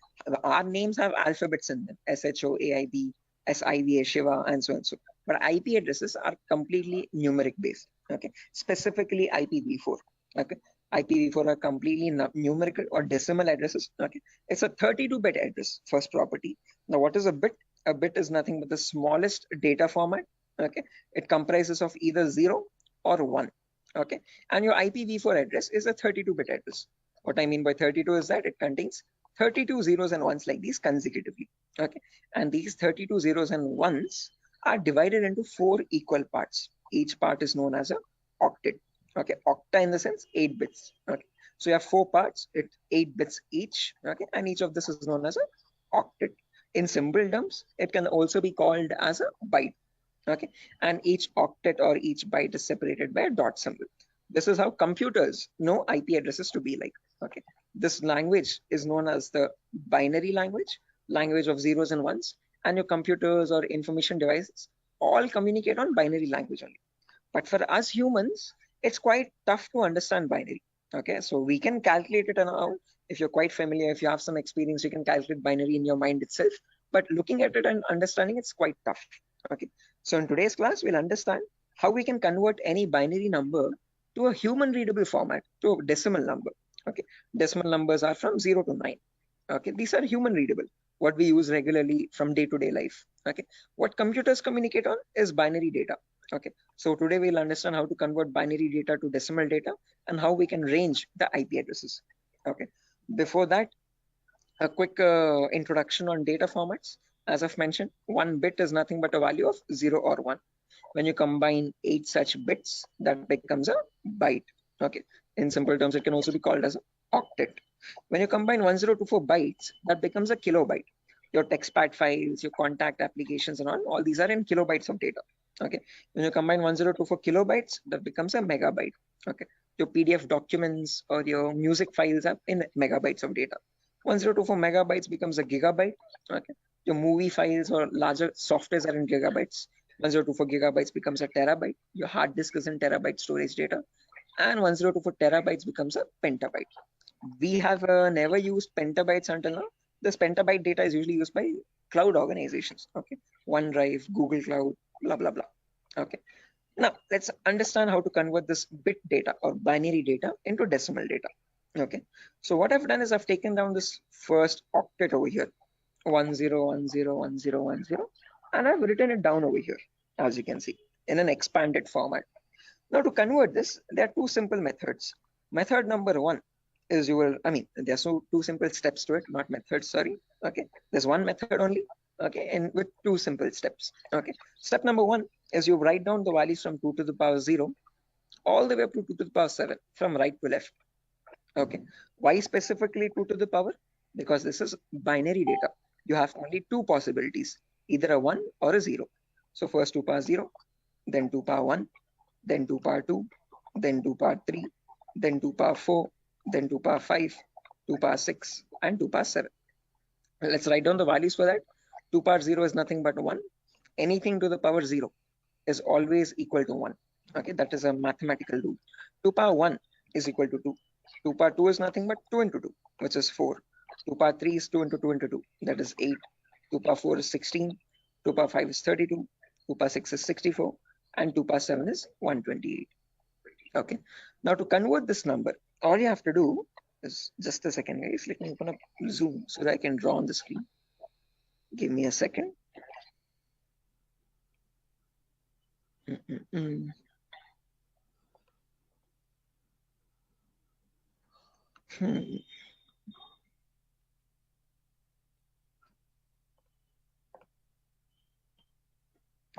S1: Our names have alphabets in them: SHOAIB, SIVA, Shiva, and so and so. But IP addresses are completely numeric based. Okay. Specifically IPv4. Okay. IPv4 are completely numerical or decimal addresses. Okay. It's a 32-bit address, first property. Now, what is a bit? A bit is nothing but the smallest data format. Okay. It comprises of either 0 or 1. Okay, and your IPv4 address is a 32-bit address. What I mean by 32 is that it contains 32 zeros and ones like these consecutively. Okay, and these 32 zeros and ones are divided into 4 equal parts. Each part is known as a octet. Okay, octa in the sense 8 bits. Okay, so you have 4 parts, it's 8 bits each. Okay, and each of this is known as a octet. In simple terms, it can also be called as a byte. Okay, and each octet or each byte is separated by a dot symbol. This is how computers know IP addresses to be like. Okay, this language is known as the binary language of zeros and ones, and your computers or information devices all communicate on binary language only. But for us humans, it's quite tough to understand binary. Okay, so we can calculate it now. If you're quite familiar, if you have some experience, you can calculate binary in your mind itself. But looking at it and understanding it's quite tough. Okay, so in today's class, we'll understand how we can convert any binary number to a human readable format, to a decimal number. Okay, decimal numbers are from 0 to 9. Okay, these are human readable, what we use regularly from day-to-day life. Okay, what computers communicate on is binary data. Okay, so today we'll understand how to convert binary data to decimal data and how we can range the IP addresses. Okay, before that, a quick introduction on data formats. As I've mentioned, 1 bit is nothing but a value of 0 or 1. When you combine 8 such bits, that becomes a byte. Okay, in simple terms, it can also be called as an octet. When you combine 1024 bytes, that becomes a kilobyte. Your textpad files, your contact applications and all these are in kilobytes of data. Okay, when you combine 1024 kilobytes, that becomes a megabyte. Okay, your PDF documents or your music files are in megabytes of data. 1024 megabytes becomes a gigabyte. Okay, your movie files or larger softwares are in gigabytes. 1024 gigabytes becomes a terabyte. Your hard disk is in terabyte storage data, and 1024 terabytes becomes a petabyte. We have never used petabytes until now. This petabyte data is usually used by cloud organizations. Okay, OneDrive, Google Cloud, blah blah blah. Okay, now let's understand how to convert this bit data or binary data into decimal data. Okay, so what I've done is I've taken down this first octet over here, 10101010, and I've written it down over here, as you can see, in an expanded format. Now to convert this, there are 2 simple methods. Method number 1 is you will, I mean, there's two simple steps to it, not methods, sorry. Okay, there's one method only, okay, and with two simple steps. Okay, step number one is you write down the values from 2 to the power 0 all the way up to 2 to the power 7 from right to left. Okay, why specifically 2 to the power? Because this is binary data. You have only two possibilities, either a 1 or a 0. So first 2 power 0, then 2 power 1, then 2 power 2, then 2 power 3, then 2 power 4, then 2 power 5, 2 power 6, and 2 power 7. Let's write down the values for that. 2 power 0 is nothing but 1. Anything to the power 0 is always equal to 1. Okay, that is a mathematical rule. 2 power 1 is equal to 2. 2 power 2 is nothing but 2 into 2, which is 4. 2 power 3 is 2 into 2 into 2, that is 8. 2 power 4 is 16. 2 power 5 is 32. 2 power 6 is 64. And 2 power 7 is 128. Okay, now to convert this number, all you have to do is, just a second guys, let me open up Zoom so that I can draw on the screen. Give me a second.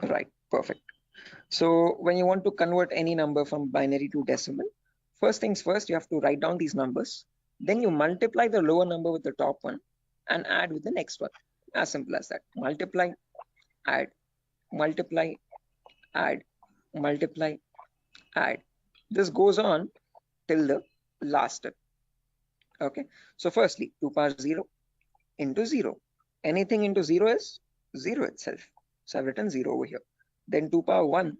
S1: Right, perfect. So when you want to convert any number from binary to decimal, first things first, you have to write down these numbers. Then you multiply the lower number with the top one and add with the next one. As simple as that. Multiply, add, multiply, add, multiply, add. This goes on till the last step. Okay, so firstly 2 power 0 into 0. Anything into 0 is 0 itself. So I've written 0 over here. Then 2 power 1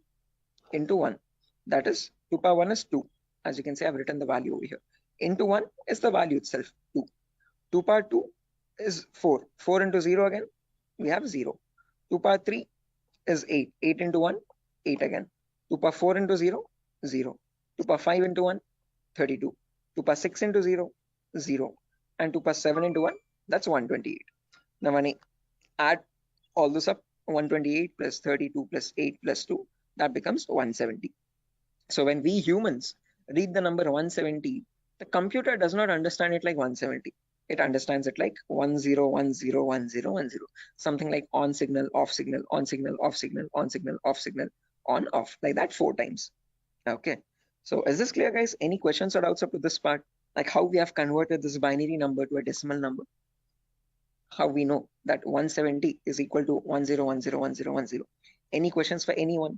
S1: into 1. That is 2 power 1 is 2. As you can see, I've written the value over here. Into 1 is the value itself, 2. 2 power 2 is 4. 4 into 0 again, we have 0. 2 power 3 is 8. 8 into 1, 8 again. 2 power 4 into 0, 0. 2 power 5 into 1, 32. 2 power 6 into 0, 0. And 2 power 7 into 1, that's 128. Now when I add all this up, 128 plus 32 plus 8 plus 2, that becomes 170. So when we humans read the number 170, the computer does not understand it like 170. It understands it like 10101010, something like on signal, off signal, on signal, off signal, on signal, off signal, on, off, like that 4 times. Okay, so is this clear guys? Any questions or doubts up to this part? Like how we have converted this binary number to a decimal number? How we know that 170 is equal to 10101010. Any questions for anyone?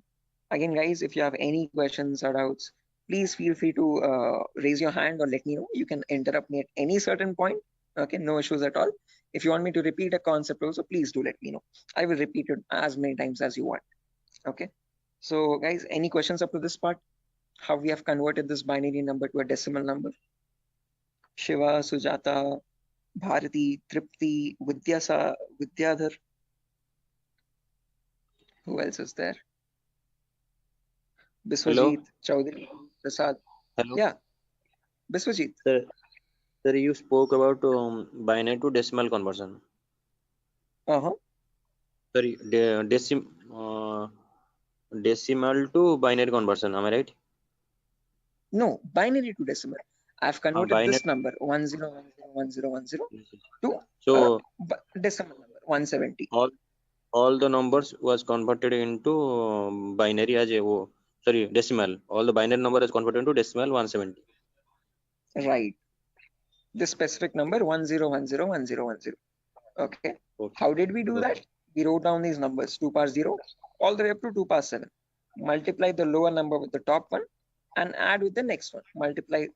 S1: Again guys, if you have any questions or doubts, please feel free to raise your hand or let me know. You can interrupt me at any certain point. Okay, no issues at all. If you want me to repeat a concept also, please do let me know. I will repeat it as many times as you want. Okay, so guys, any questions up to this part? How we have converted this binary number to a decimal number? Shiva, Sujata, Bharati, Tripti, Vidyadhar. Who else is there? Biswajit, Chaudhary, Prasad.
S3: Hello.
S1: Yeah, Biswajit.
S3: Sir, you spoke about binary to decimal conversion. Sorry, decimal to binary conversion. Am I right?
S1: No, binary to decimal. I've converted this number 10101010 to decimal number 170.
S3: All the numbers was converted into binary as a decimal. All the binary number is converted into decimal 170.
S1: Right. This specific number 10101010. Okay. How did we do that? We wrote down these numbers 2 power 0 all the way up to 2 power 7. Multiply the lower number with the top one and add with the next one. Multiply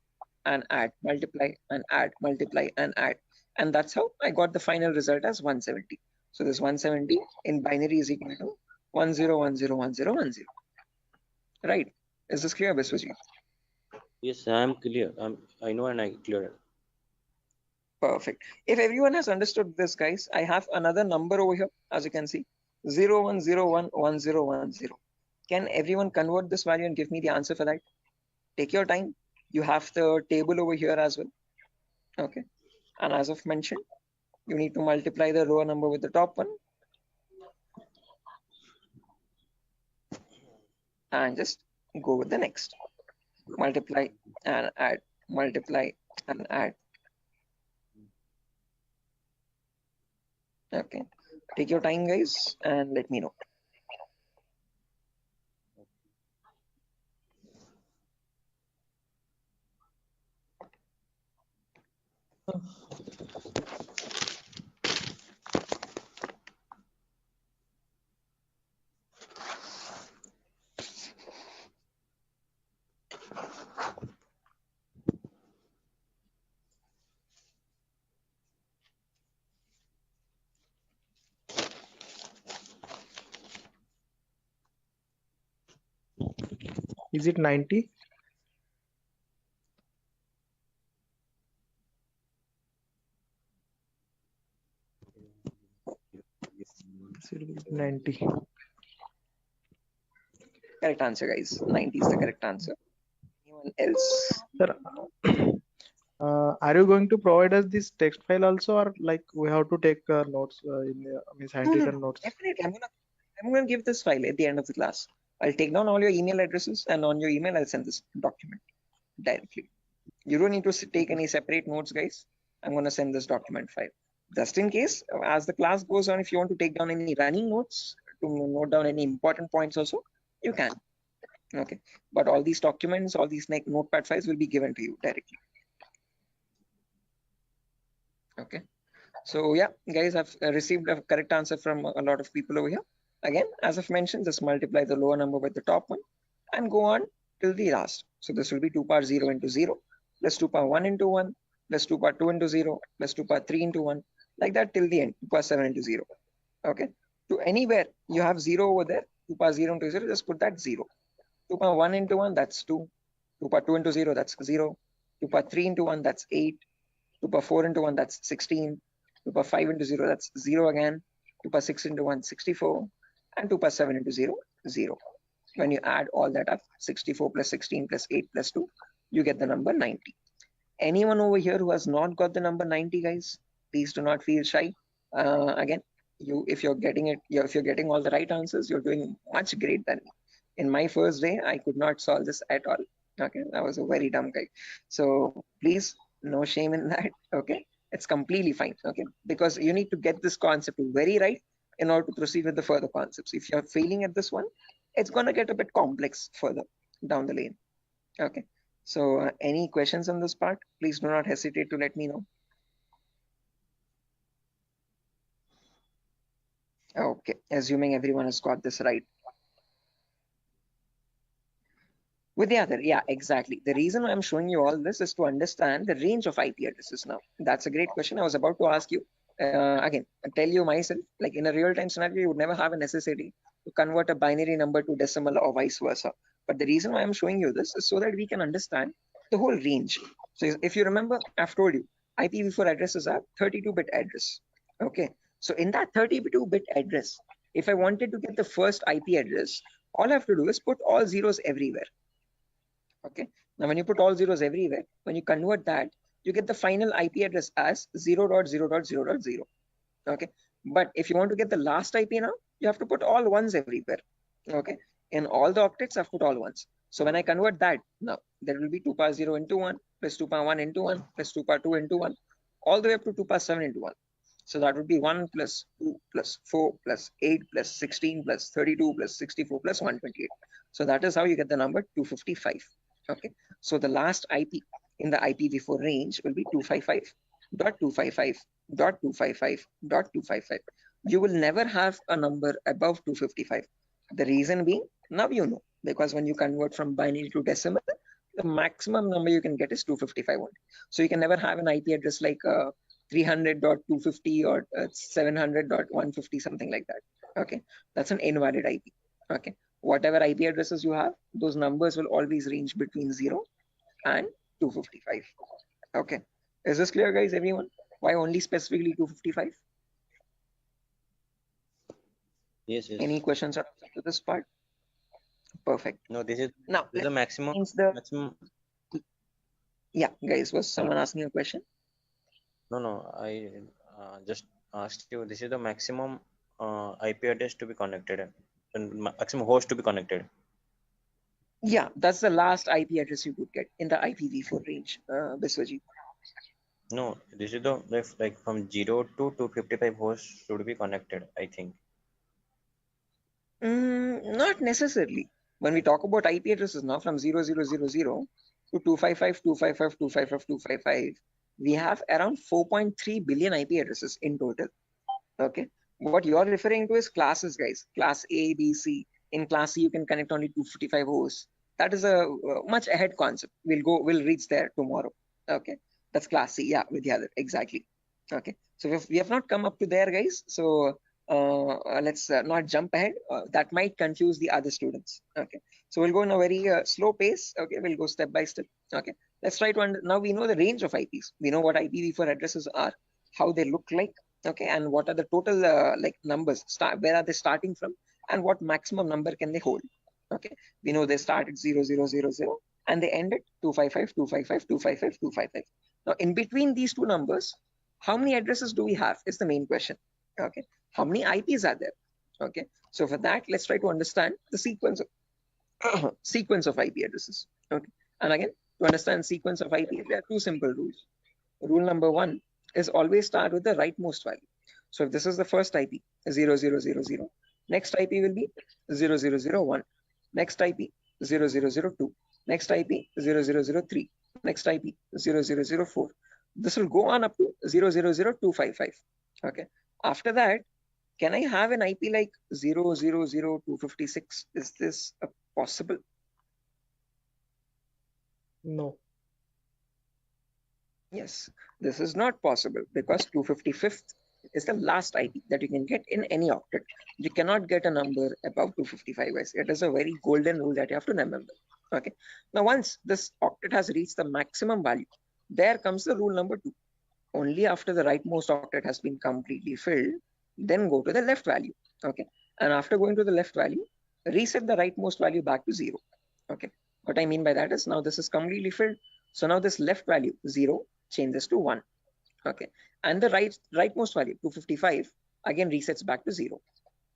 S1: and add, multiply and add, multiply and add. And that's how I got the final result as 170. So this 170 in binary is equal to 10101010. Right. Is this clear, Biswajit?
S3: Yes, I am clear. I know and I clear it.
S1: Perfect. If everyone has understood this, guys, I have another number over here, as you can see, 01011010. Can everyone convert this value and give me the answer for that? Take your time. You have the table over here as well. Okay. And as I've mentioned, you need to multiply the lower number with the top one. And just go with the next. Multiply and add, multiply and add. Okay, take your time, guys, and let me know.
S11: Is it 90? Should be 90.
S1: Correct answer, guys. 90 is the correct answer. Anyone else?
S11: Sir, are you going to provide us this text file also, or like we have to take notes in means handwritten notes?
S1: Definitely. I'm gonna give this file at the end of the class. I'll take down all your email addresses, and on your email I'll send this document directly. You don't need to take any separate notes, guys. I'm gonna send this document file. Just in case, as the class goes on, if you want to take down any running notes to note down any important points also, you can. Okay, but all these documents, all these notepad files will be given to you directly. Okay, so yeah, guys, I've received a correct answer from a lot of people over here. Again, as I've mentioned, just multiply the lower number with the top one and go on till the last. So this will be 2 power 0 into 0 plus 2 power 1 into 1 plus 2 power 2 into 0 plus 2 power 3 into 1, like that till the end, 2 power 7 into 0. Okay, to anywhere you have 0 over there, 2 power 0 into 0, just put that 0. 2 power 1 into 1, that's 2. 2 power 2 into 0, that's 0. 2 power 3 into 1, that's 8. 2 power 4 into 1, that's 16. 2 power 5 into 0, that's 0 again. 2 power 6 into 1, 64. And 2 power 7 into 0, 0. When you add all that up, 64 plus 16 plus 8 plus 2, you get the number 90. Anyone over here who has not got the number 90, guys, please do not feel shy. Again, if you're getting all the right answers, you're doing much great than me. In my first day, I could not solve this at all. Okay, I was a very dumb guy. So please, no shame in that. Okay, it's completely fine. Okay, because you need to get this concept very right in order to proceed with the further concepts. If you're failing at this one, it's gonna get a bit complex further down the lane. Okay, so any questions on this part? Please do not hesitate to let me know. Okay, assuming everyone has got this right. With the other, yeah, exactly. The reason I'm showing you all this is to understand the range of IP addresses now. That's a great question. I was about to ask you. Again, I'll tell you myself, like in a real-time scenario, you would never have a necessity to convert a binary number to decimal or vice versa. But the reason why I'm showing you this is so that we can understand the whole range. So if you remember, I've told you, IPv4 addresses are 32-bit address. Okay, so in that 32-bit address, if I wanted to get the first IP address, all I have to do is put all zeros everywhere. Okay, now when you put all zeros everywhere, when you convert that, you get the final IP address as 0.0.0.0. Okay, but if you want to get the last IP now, you have to put all ones everywhere. Okay, in all the octets, I've put all ones. So when I convert that, now there will be 2 power 0 into 1 plus 2 power 1 into 1 plus 2 power 2 into 1, all the way up to 2 power 7 into 1. So that would be 1 plus 2 plus 4 plus 8 plus 16 plus 32 plus 64 plus 128. So that is how you get the number 255. Okay, so the last IP in the IPv4 range will be 255.255.255.255. You will never have a number above 255. The reason being, now you know, because when you convert from binary to decimal, the maximum number you can get is 255 only. So you can never have an IP address like 300.250 or 700.150, something like that. Okay, that's an invalid IP. Okay, whatever IP addresses you have, those numbers will always range between 0 and 255. Okay, is this clear, guys? Everyone? Why only specifically 255?
S3: Yes.
S1: Any questions to this part? Perfect.
S3: No, this is
S1: the
S3: maximum.
S1: Yeah, guys, was someone asking a question?
S3: No, I just asked you. This is the maximum IP address to be connected, and maximum host to be connected.
S1: Yeah, that's the last IP address you could get in the IPv4 range, Biswajit.
S3: No, this is the like from 0 to 255 hosts should be connected, I think.
S1: Not necessarily. When we talk about IP addresses now from 0000 to 255, we have around 4.3 billion IP addresses in total. Okay. What you're referring to is classes, guys. Class A, B, C. In class C, you can connect only 255 hosts. That is a much ahead concept. We'll reach there tomorrow. Okay. That's class C. Yeah, Vidyadhar. Exactly. Okay. So we have not come up to there, guys. So let's not jump ahead. That might confuse the other students. Okay. So we'll go in a very slow pace. Okay. We'll go step by step. Okay. Let's try to now we know the range of IPs. We know what IPv4 addresses are, how they look like. Okay, and what are the total like numbers? Where are they starting from, and what maximum number can they hold? Okay, we know they start at 0000 and they end at 255, 255, 255, 255. Now, in between these two numbers, how many addresses do we have? Is the main question. Okay, how many IPs are there? Okay, so for that, let's try to understand the sequence of sequence of IP addresses. Okay, and again, to understand sequence of IP, there are two simple rules. Rule number one is always start with the rightmost value. So if this is the first IP, 0000, next IP will be 0001, next IP 0002, next IP 0003, next IP 0004. This will go on up to 000255. Okay. After that, can I have an IP like 000256? Is this possible?
S11: No.
S1: Yes, this is not possible because 255th is the last IP that you can get in any octet. You cannot get a number above 255, guys. It is a very golden rule that you have to remember. Okay. Now, once this octet has reached the maximum value, there comes the rule number 2. Only after the rightmost octet has been completely filled, then go to the left value. Okay. And after going to the left value, reset the rightmost value back to 0. Okay. What I mean by that is now this is completely filled. So now this left value 0 changes to 1. Okay, and the rightmost value 255 again resets back to 0.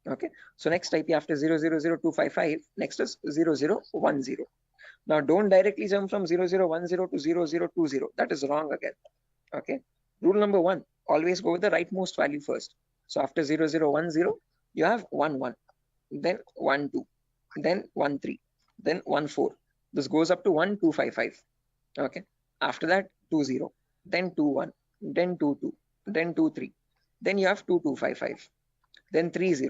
S1: Okay, so next IP after 000255, next is 0010. Now don't directly jump from 0010 to 0020. That is wrong again. Okay, rule number 1, always go with the rightmost value first. So after 0010, you have 11, then 12, then 13, then 14. This goes up to 1255. Okay, after that 20, then 21, then 22, then 23, then you have 2255, then 30,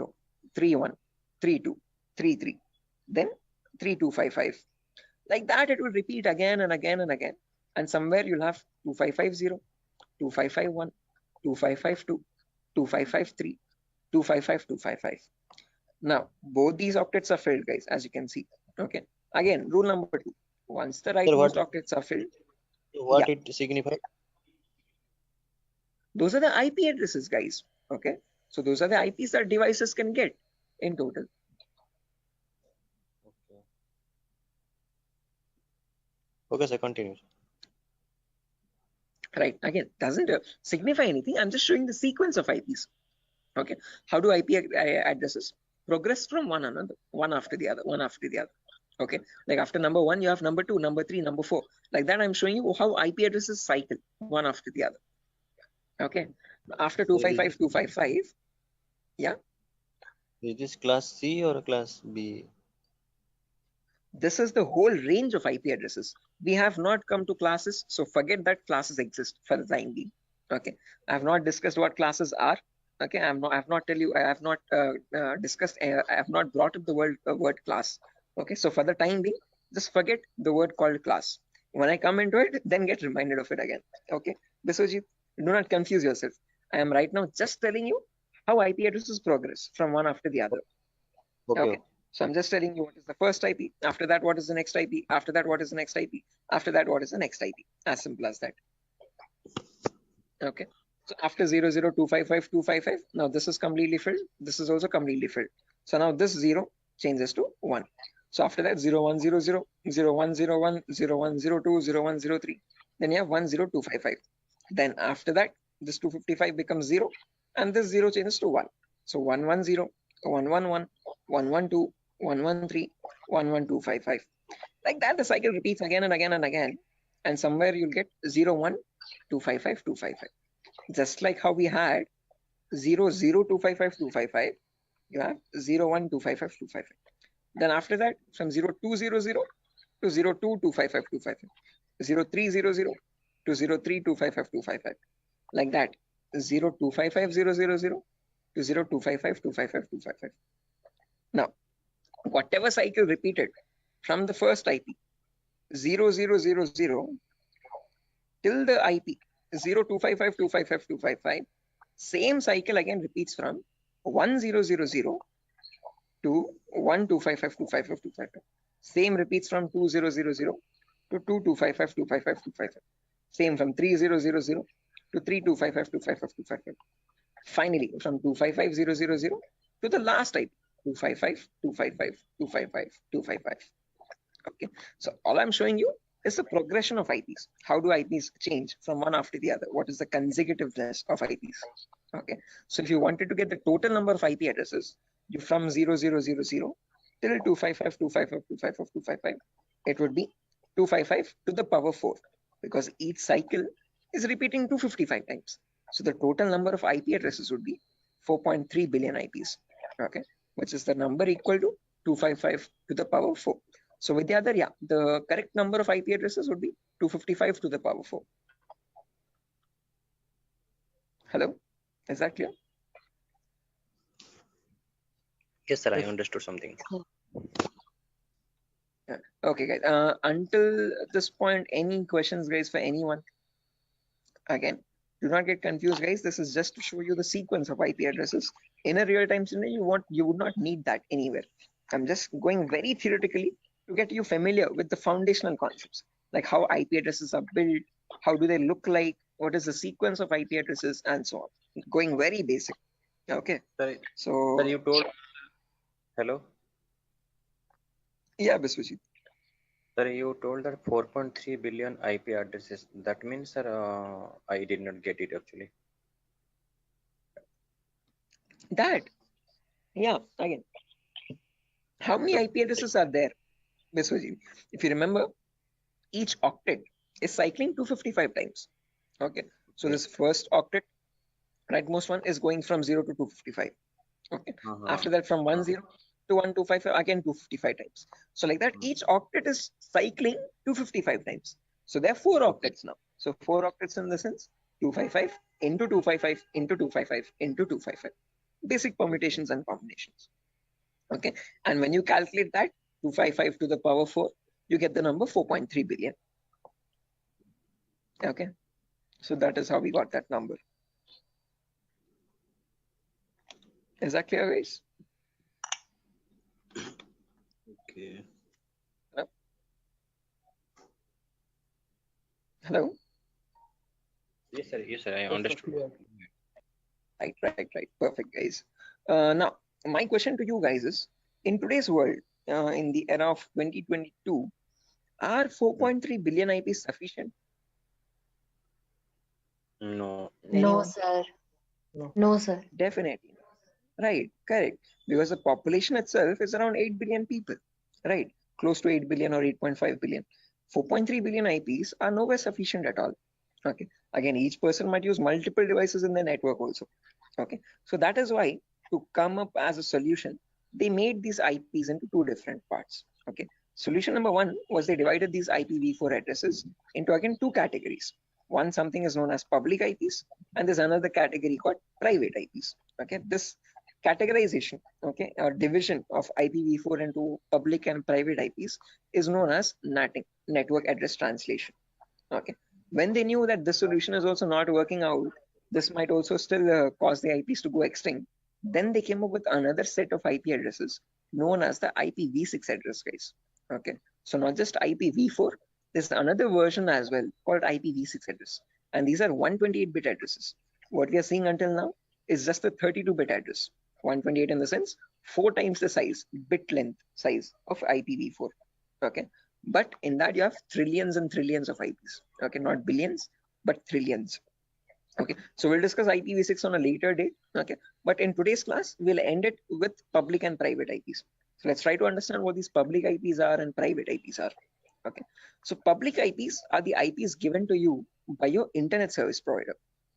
S1: 31, 32, 33, then 3255. Like that, it will repeat again and again and again. And somewhere you'll have 2550, 2551, 2552, 2553, 255, Now, both these octets are filled, guys, as you can see. Okay. Again, rule number 2. Once the rightmost octets are filled,
S3: what it signifies?
S1: Those are the IP addresses, guys. Okay. So those are the IPs that devices can get in total.
S3: Okay, so continue.
S1: Right. Again, doesn't signify anything. I'm just showing the sequence of IPs. Okay. How do IP addresses progress from one another, one after the other, one after the other? Okay. Like after number 1, you have number 2, number 3, number 4. Like that, I'm showing you how IP addresses cycle one after the other. Okay. After 255, 255. Yeah.
S3: Is this class C or class B?
S1: This is the whole range of IP addresses. We have not come to classes, so forget that classes exist for the time being. Okay. I have not discussed what classes are. Okay. I have not discussed. I have not brought up the word class. Okay. So for the time being, just forget the word called class. When I come into it, then get reminded of it again. Okay. Biswajit, do not confuse yourself. I am right now just telling you how IP addresses progress from one after the other. Okay. So I'm just telling you what is the first IP. After that, what is the next IP? After that, what is the next IP? After that, what is the next IP? As simple as that. Okay. So after 00255, 255, now this is completely filled. This is also completely filled. So now this 0 changes to 1. So after that, 0100, 0101, 0102, 0103. Then you have 10255. Then after that, this 255 becomes 0 and this 0 changes to 1. So 110, 111, 112, 113, 11255. Like that, the cycle repeats again and again and again. And somewhere you'll get 01 255.255. Just like how we had 0.0255.255, you have 0.1.255.255. Then after that, from 0.200 to 0.2255255, 0.300 to 0.3255255, like that, 0.255000 to 0.255.255.255. Now, whatever cycle repeated from the first IP 0000 till the IP 0.255.255.255, same cycle again repeats from 1000 to 1.255.255.255. Same repeats from 2000 to 2.255.255.255. Same from 3000 to 3.255.255.255. Finally, from 2.55.000 to the last IP 2.55.255.255.255. Okay, so all I'm showing you is the progression of IPs. How do IPs change from one after the other? What is the consecutiveness of IPs? Okay, so if you wanted to get the total number of IP addresses, you from 0000 till 255.255.255.255, it would be 255 to the power 4, because each cycle is repeating 255 times. So the total number of IP addresses would be 4.3 billion IPs, okay, which is the number equal to 255 to the power 4. So with the other, yeah, the correct number of IP addresses would be 255 to the power 4. Hello, is that clear?
S3: Yes, sir, I understood something.
S1: Yeah. Okay, guys. Until this point, any questions, guys, for anyone? Again, do not get confused, guys. This is just to show you the sequence of IP addresses. In a real-time scenario, you would not need that anywhere. I'm just going very theoretically to get you familiar with the foundational concepts, like how IP addresses are built, how do they look like, what is the sequence of IP addresses, and so on. Going very basic. Okay.
S3: Sir,
S1: so
S3: you told. Hello.
S1: Yeah, Biswajit.
S3: Sir, you told that 4.3 billion IP addresses. That means, sir, I did not get it actually.
S1: That, yeah, again, how many IP addresses are there, Biswajit? If you remember, each octet is cycling 255 times. Okay, so this first octet, rightmost one, is going from 0 to 255. Okay, after that, from 10 to 1255, again 255 times. So like that, each octet is cycling 255 times. So there are 4 octets now. So 4 octets in the sense 255 into 255 into 255 into 255. Basic permutations and combinations. Okay, and when you calculate that 255 to the power 4, you get the number 4.3 billion. Okay, so that is how we got that number. Is that clear, guys?
S3: Okay.
S1: Hello?
S3: Yes, sir. Yes, sir. I understood.
S1: Right. Perfect, guys. Now, my question to you guys is, in today's world, in the era of 2022, are 4.3 billion IPs sufficient?
S3: No.
S10: No, sir. No, sir.
S1: Definitely. Right, correct. Because the population itself is around 8 billion people, right? Close to 8 billion or 8.5 billion. 4.3 billion IPs are nowhere sufficient at all. Okay. Again, each person might use multiple devices in the network also. Okay. So that is why, to come up as a solution, they made these IPs into 2 different parts. Okay. Solution number 1 was they divided these IPv4 addresses into, again, 2 categories. One, something is known as public IPs, and there's another category called private IPs. Okay. This categorization, okay, or division of IPv4 into public and private IPs is known as NATing, network address translation. Okay, when they knew that this solution is also not working out, this might also still cause the IPs to go extinct, then they came up with another set of IP addresses known as the IPv6 address, guys. Okay, so not just IPv4, there's another version as well called IPv6 address, and these are 128-bit addresses. What we are seeing until now is just a 32-bit address. 128 in the sense 4 times the size, bit length size of IPv4. Okay, but in that you have trillions and trillions of IPs. Okay, not billions, but trillions. Okay, so we'll discuss IPv6 on a later date. Okay, but in today's class, we'll end it with public and private IPs. So let's try to understand what these public IPs are and private IPs are. Okay, so public IPs are the IPs given to you by your internet service provider.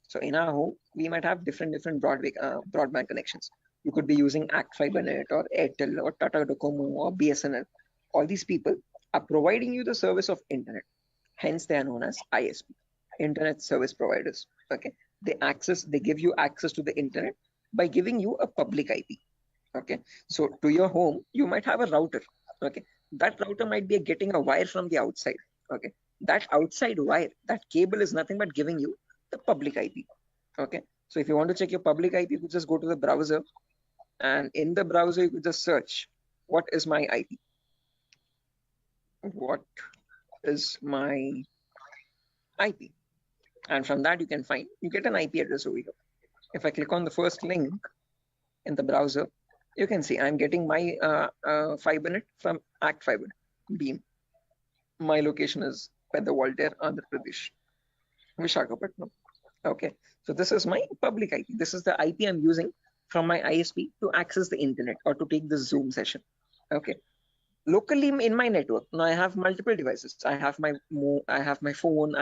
S1: So in our home, we might have different broadband connections. You could be using Act FiberNet or Airtel or Tata Docomo or BSNL. All these people are providing you the service of internet. Hence, they are known as ISP, internet service providers. Okay, they give you access to the internet by giving you a public IP. Okay, so to your home, you might have a router. Okay, that router might be getting a wire from the outside. Okay, that outside wire, that cable is nothing but giving you the public IP. Okay, so if you want to check your public IP, you could just go to the browser, and in the browser, you could just search, what is my IP? What is my IP? And from that, you get an IP address over here. If I click on the first link in the browser, you can see I'm getting my FiberNet from Act Fiber Beam. My location is Pedder Voltaire, Andhra Pradesh, Vishakhapatnam. Okay, so this is my public IP. This is the IP I'm using from my ISP to access the internet or to take this Zoom session. Okay, locally in my network, now I have multiple devices. I have my phone, I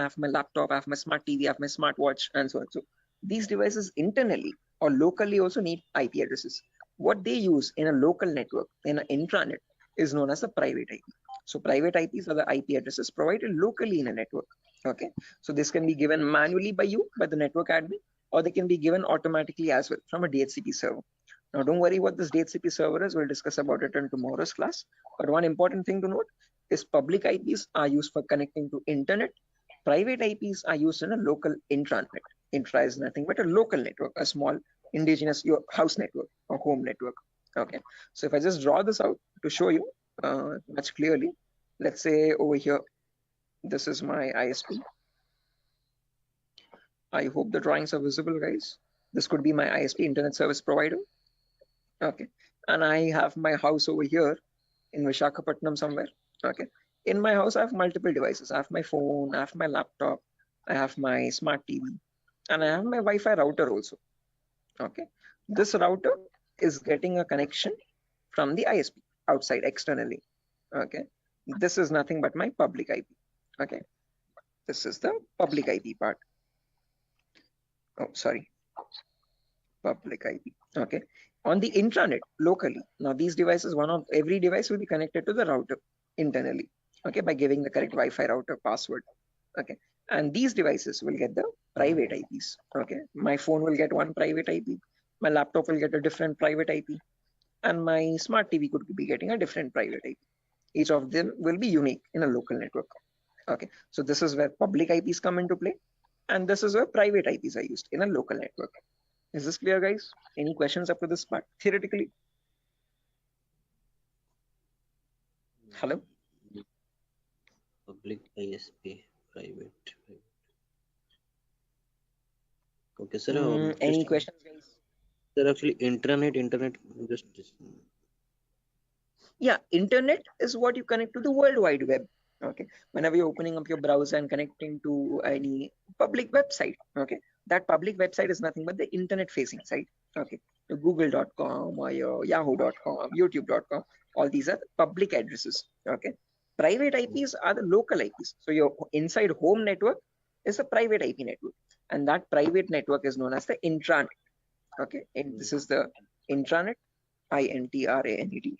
S1: have my laptop, I have my smart TV, I have my smartwatch, and so on. So these devices internally or locally also need IP addresses. What they use in a local network, in an intranet, is known as a private IP. So private IPs are the IP addresses provided locally in a network. Okay, so this can be given manually by you, by the network admin, or they can be given automatically as well from a DHCP server. Now, don't worry what this DHCP server is. We'll discuss about it in tomorrow's class. But one important thing to note is public IPs are used for connecting to internet. Private IPs are used in a local intranet. Intra is nothing but a local network, a small indigenous your house network or home network. Okay, so if I just draw this out to show you much clearly, let's say over here, this is my ISP. I hope the drawings are visible, guys. This could be my ISP, internet service provider. Okay, and I have my house over here in Vishakhapatnam somewhere. Okay, in my house I have multiple devices. I have my phone, I have my laptop, I have my smart TV, and I have my Wi-Fi router also. Okay, this router is getting a connection from the ISP outside externally. Okay, this is nothing but my public IP. Okay, this is the public IP part. Oh, sorry, public IP. Okay, on the intranet locally, now these devices, every device will be connected to the router internally. Okay, by giving the correct Wi-Fi router password. Okay, and these devices will get the private IPs. Okay, my phone will get one private IP, my laptop will get a different private IP, and my smart TV could be getting a different private IP. Each of them will be unique in a local network. Okay, so this is where public IPs come into play, and this is where private IPs are used in a local network. Is this clear, guys? Any questions up to this part theoretically? Hello?
S3: Public ISP, private. Okay, sir.
S1: Any questions, guys?
S3: Sir, actually, internet, just.
S1: Yeah, internet is what you connect to the World Wide Web. Okay, whenever you're opening up your browser and connecting to any public website, okay, that public website is nothing but the internet facing site. Okay, your google.com or your yahoo.com, youtube.com, all these are public addresses. Okay, private IPs are the local IPs. So your inside home network is a private IP network, and that private network is known as the intranet. Okay, and this is the intranet, INTRANET.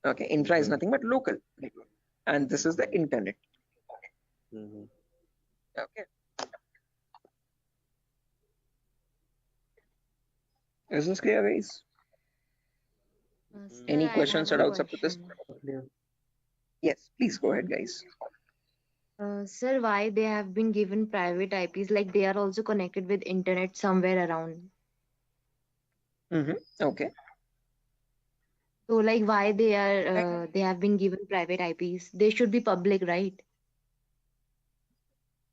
S1: Okay, intra is nothing but local network, and this is the internet. Okay. Is this clear, guys? Any questions or doubts up to this? Yes, please go ahead, guys.
S10: Sir, why they have been given private IPs? Like they are also connected with internet somewhere around.
S1: Okay.
S10: So, like, why they have been given private IPs? They should be public, right?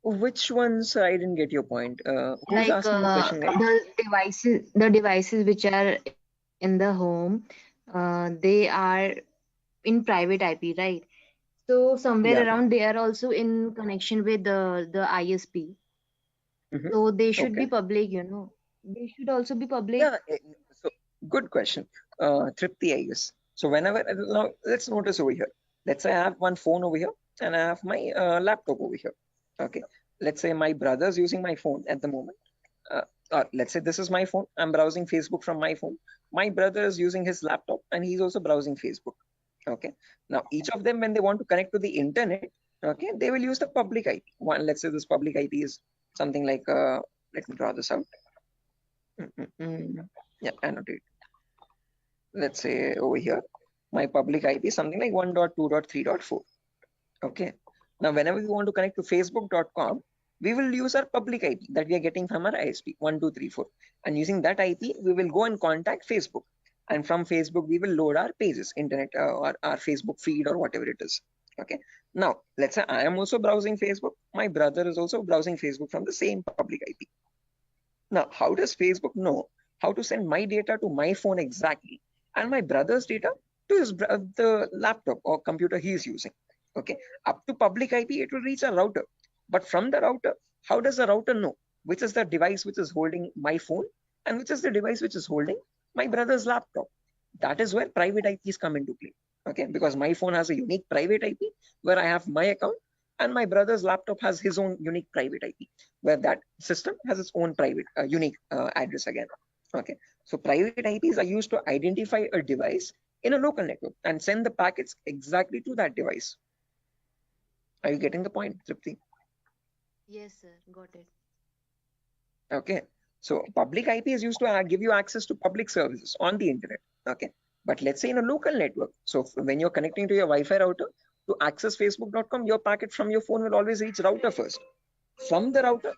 S1: Which ones? I didn't get your point. Who's
S10: Like
S1: asking the question, guys?
S10: the devices which are in the home, they are in private IP, right? So somewhere
S1: Yeah.
S10: around they are also in connection with the ISP. So they should be public, you know. They should also be public.
S1: Yeah. So good question, Tripti, I guess. So whenever now let's notice over here. Let's say I have one phone over here and I have my laptop over here. Okay, let's say my brother's using my phone at the moment. Or let's say this is my phone. I'm browsing Facebook from my phone. My brother is using his laptop and he's also browsing Facebook. Okay. Now each of them, when they want to connect to the internet, okay, they will use the public IP. One, let's say this public IP is something like let me draw this out. Yeah, annotate. Let's say over here, my public IP is something like 1.2.3.4. Okay. Now, whenever we want to connect to facebook.com, we will use our public IP that we are getting from our ISP 1234. And using that IP, we will go and contact Facebook. And from Facebook, we will load our pages, internet or our Facebook feed or whatever it is. Okay. Now, let's say I am also browsing Facebook. My brother is also browsing Facebook from the same public IP. Now, how does Facebook know how to send my data to my phone exactly and my brother's data to his the laptop or computer he is using? Okay, up to public IP, it will reach a router. But from the router, how does the router know which is the device which is holding my phone and which is the device which is holding my brother's laptop? That is where private IPs come into play. Okay, because my phone has a unique private IP where I have my account, and my brother's laptop has his own unique private IP where that system has its own private unique address again. Okay, so private IPs are used to identify a device in a local network and send the packets exactly to that device. Are you getting the point, Tripti?
S10: Yes, sir. Got it.
S1: Okay, so public IP is used to give you access to public services on the internet. Okay, but let's say in a local network. So when you're connecting to your Wi-Fi router to access facebook.com, your packet from your phone will always reach router first. From the router,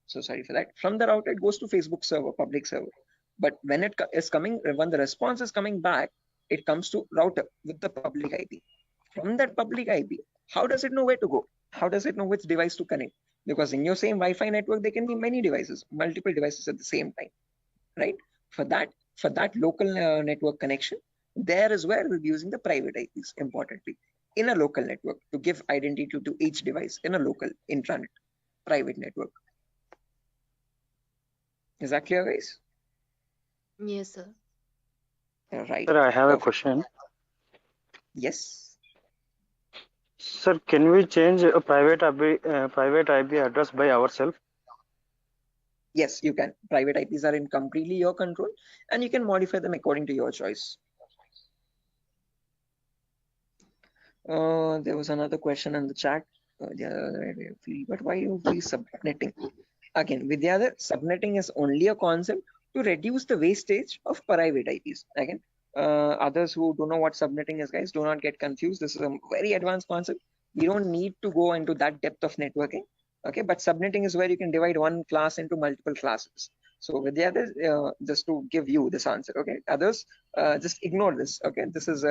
S1: so sorry for that. From the router, it goes to Facebook server, public server. But when it is coming, when the response is coming back, it comes to router with the public IP. From that public IP, how does it know where to go? How does it know which device to connect? Because in your same Wi-Fi network, there can be many devices, multiple devices at the same time, right? For that local network connection, there is where we'll be using the private IPs, importantly, in a local network to give identity to each device in a local intranet private network. Is that clear, guys?
S10: Yes, sir.
S1: Right.
S12: Sir, I have a
S1: Perfect.
S12: question.
S1: Yes.
S12: Sir, can we change a private IP address by ourselves?
S1: Yes, you can. Private IPs are in completely your control, and you can modify them according to your choice. There was another question in the chat. But why you free subnetting? Again, Vidyadhar, subnetting is only a concept to reduce the wastage of private IPs. Again, others who don't know what subnetting is, guys, do not get confused. This is a very advanced concept. We don't need to go into that depth of networking. Okay, but subnetting is where you can divide one class into multiple classes. So with the others, just to give you this answer, okay, others, just ignore this. Okay, this is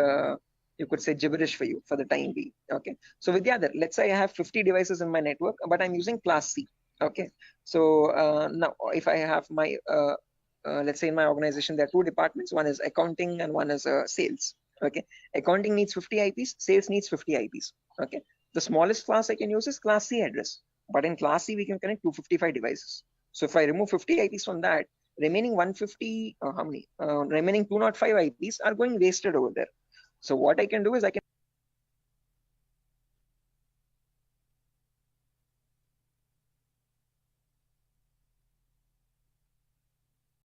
S1: you could say gibberish for you for the time being. Okay, so with the other, let's say I have 50 devices in my network, but I'm using class C. Okay, so now if I have my let's say in my organization there are two departments, one is accounting and one is sales. Okay, accounting needs 50 IPs, sales needs 50 IPs. Okay, the smallest class I can use is class C address, but in class C we can connect 255 devices. So if I remove 50 IPs from that, remaining 150 remaining 205 IPs are going wasted over there. So what I can do is I can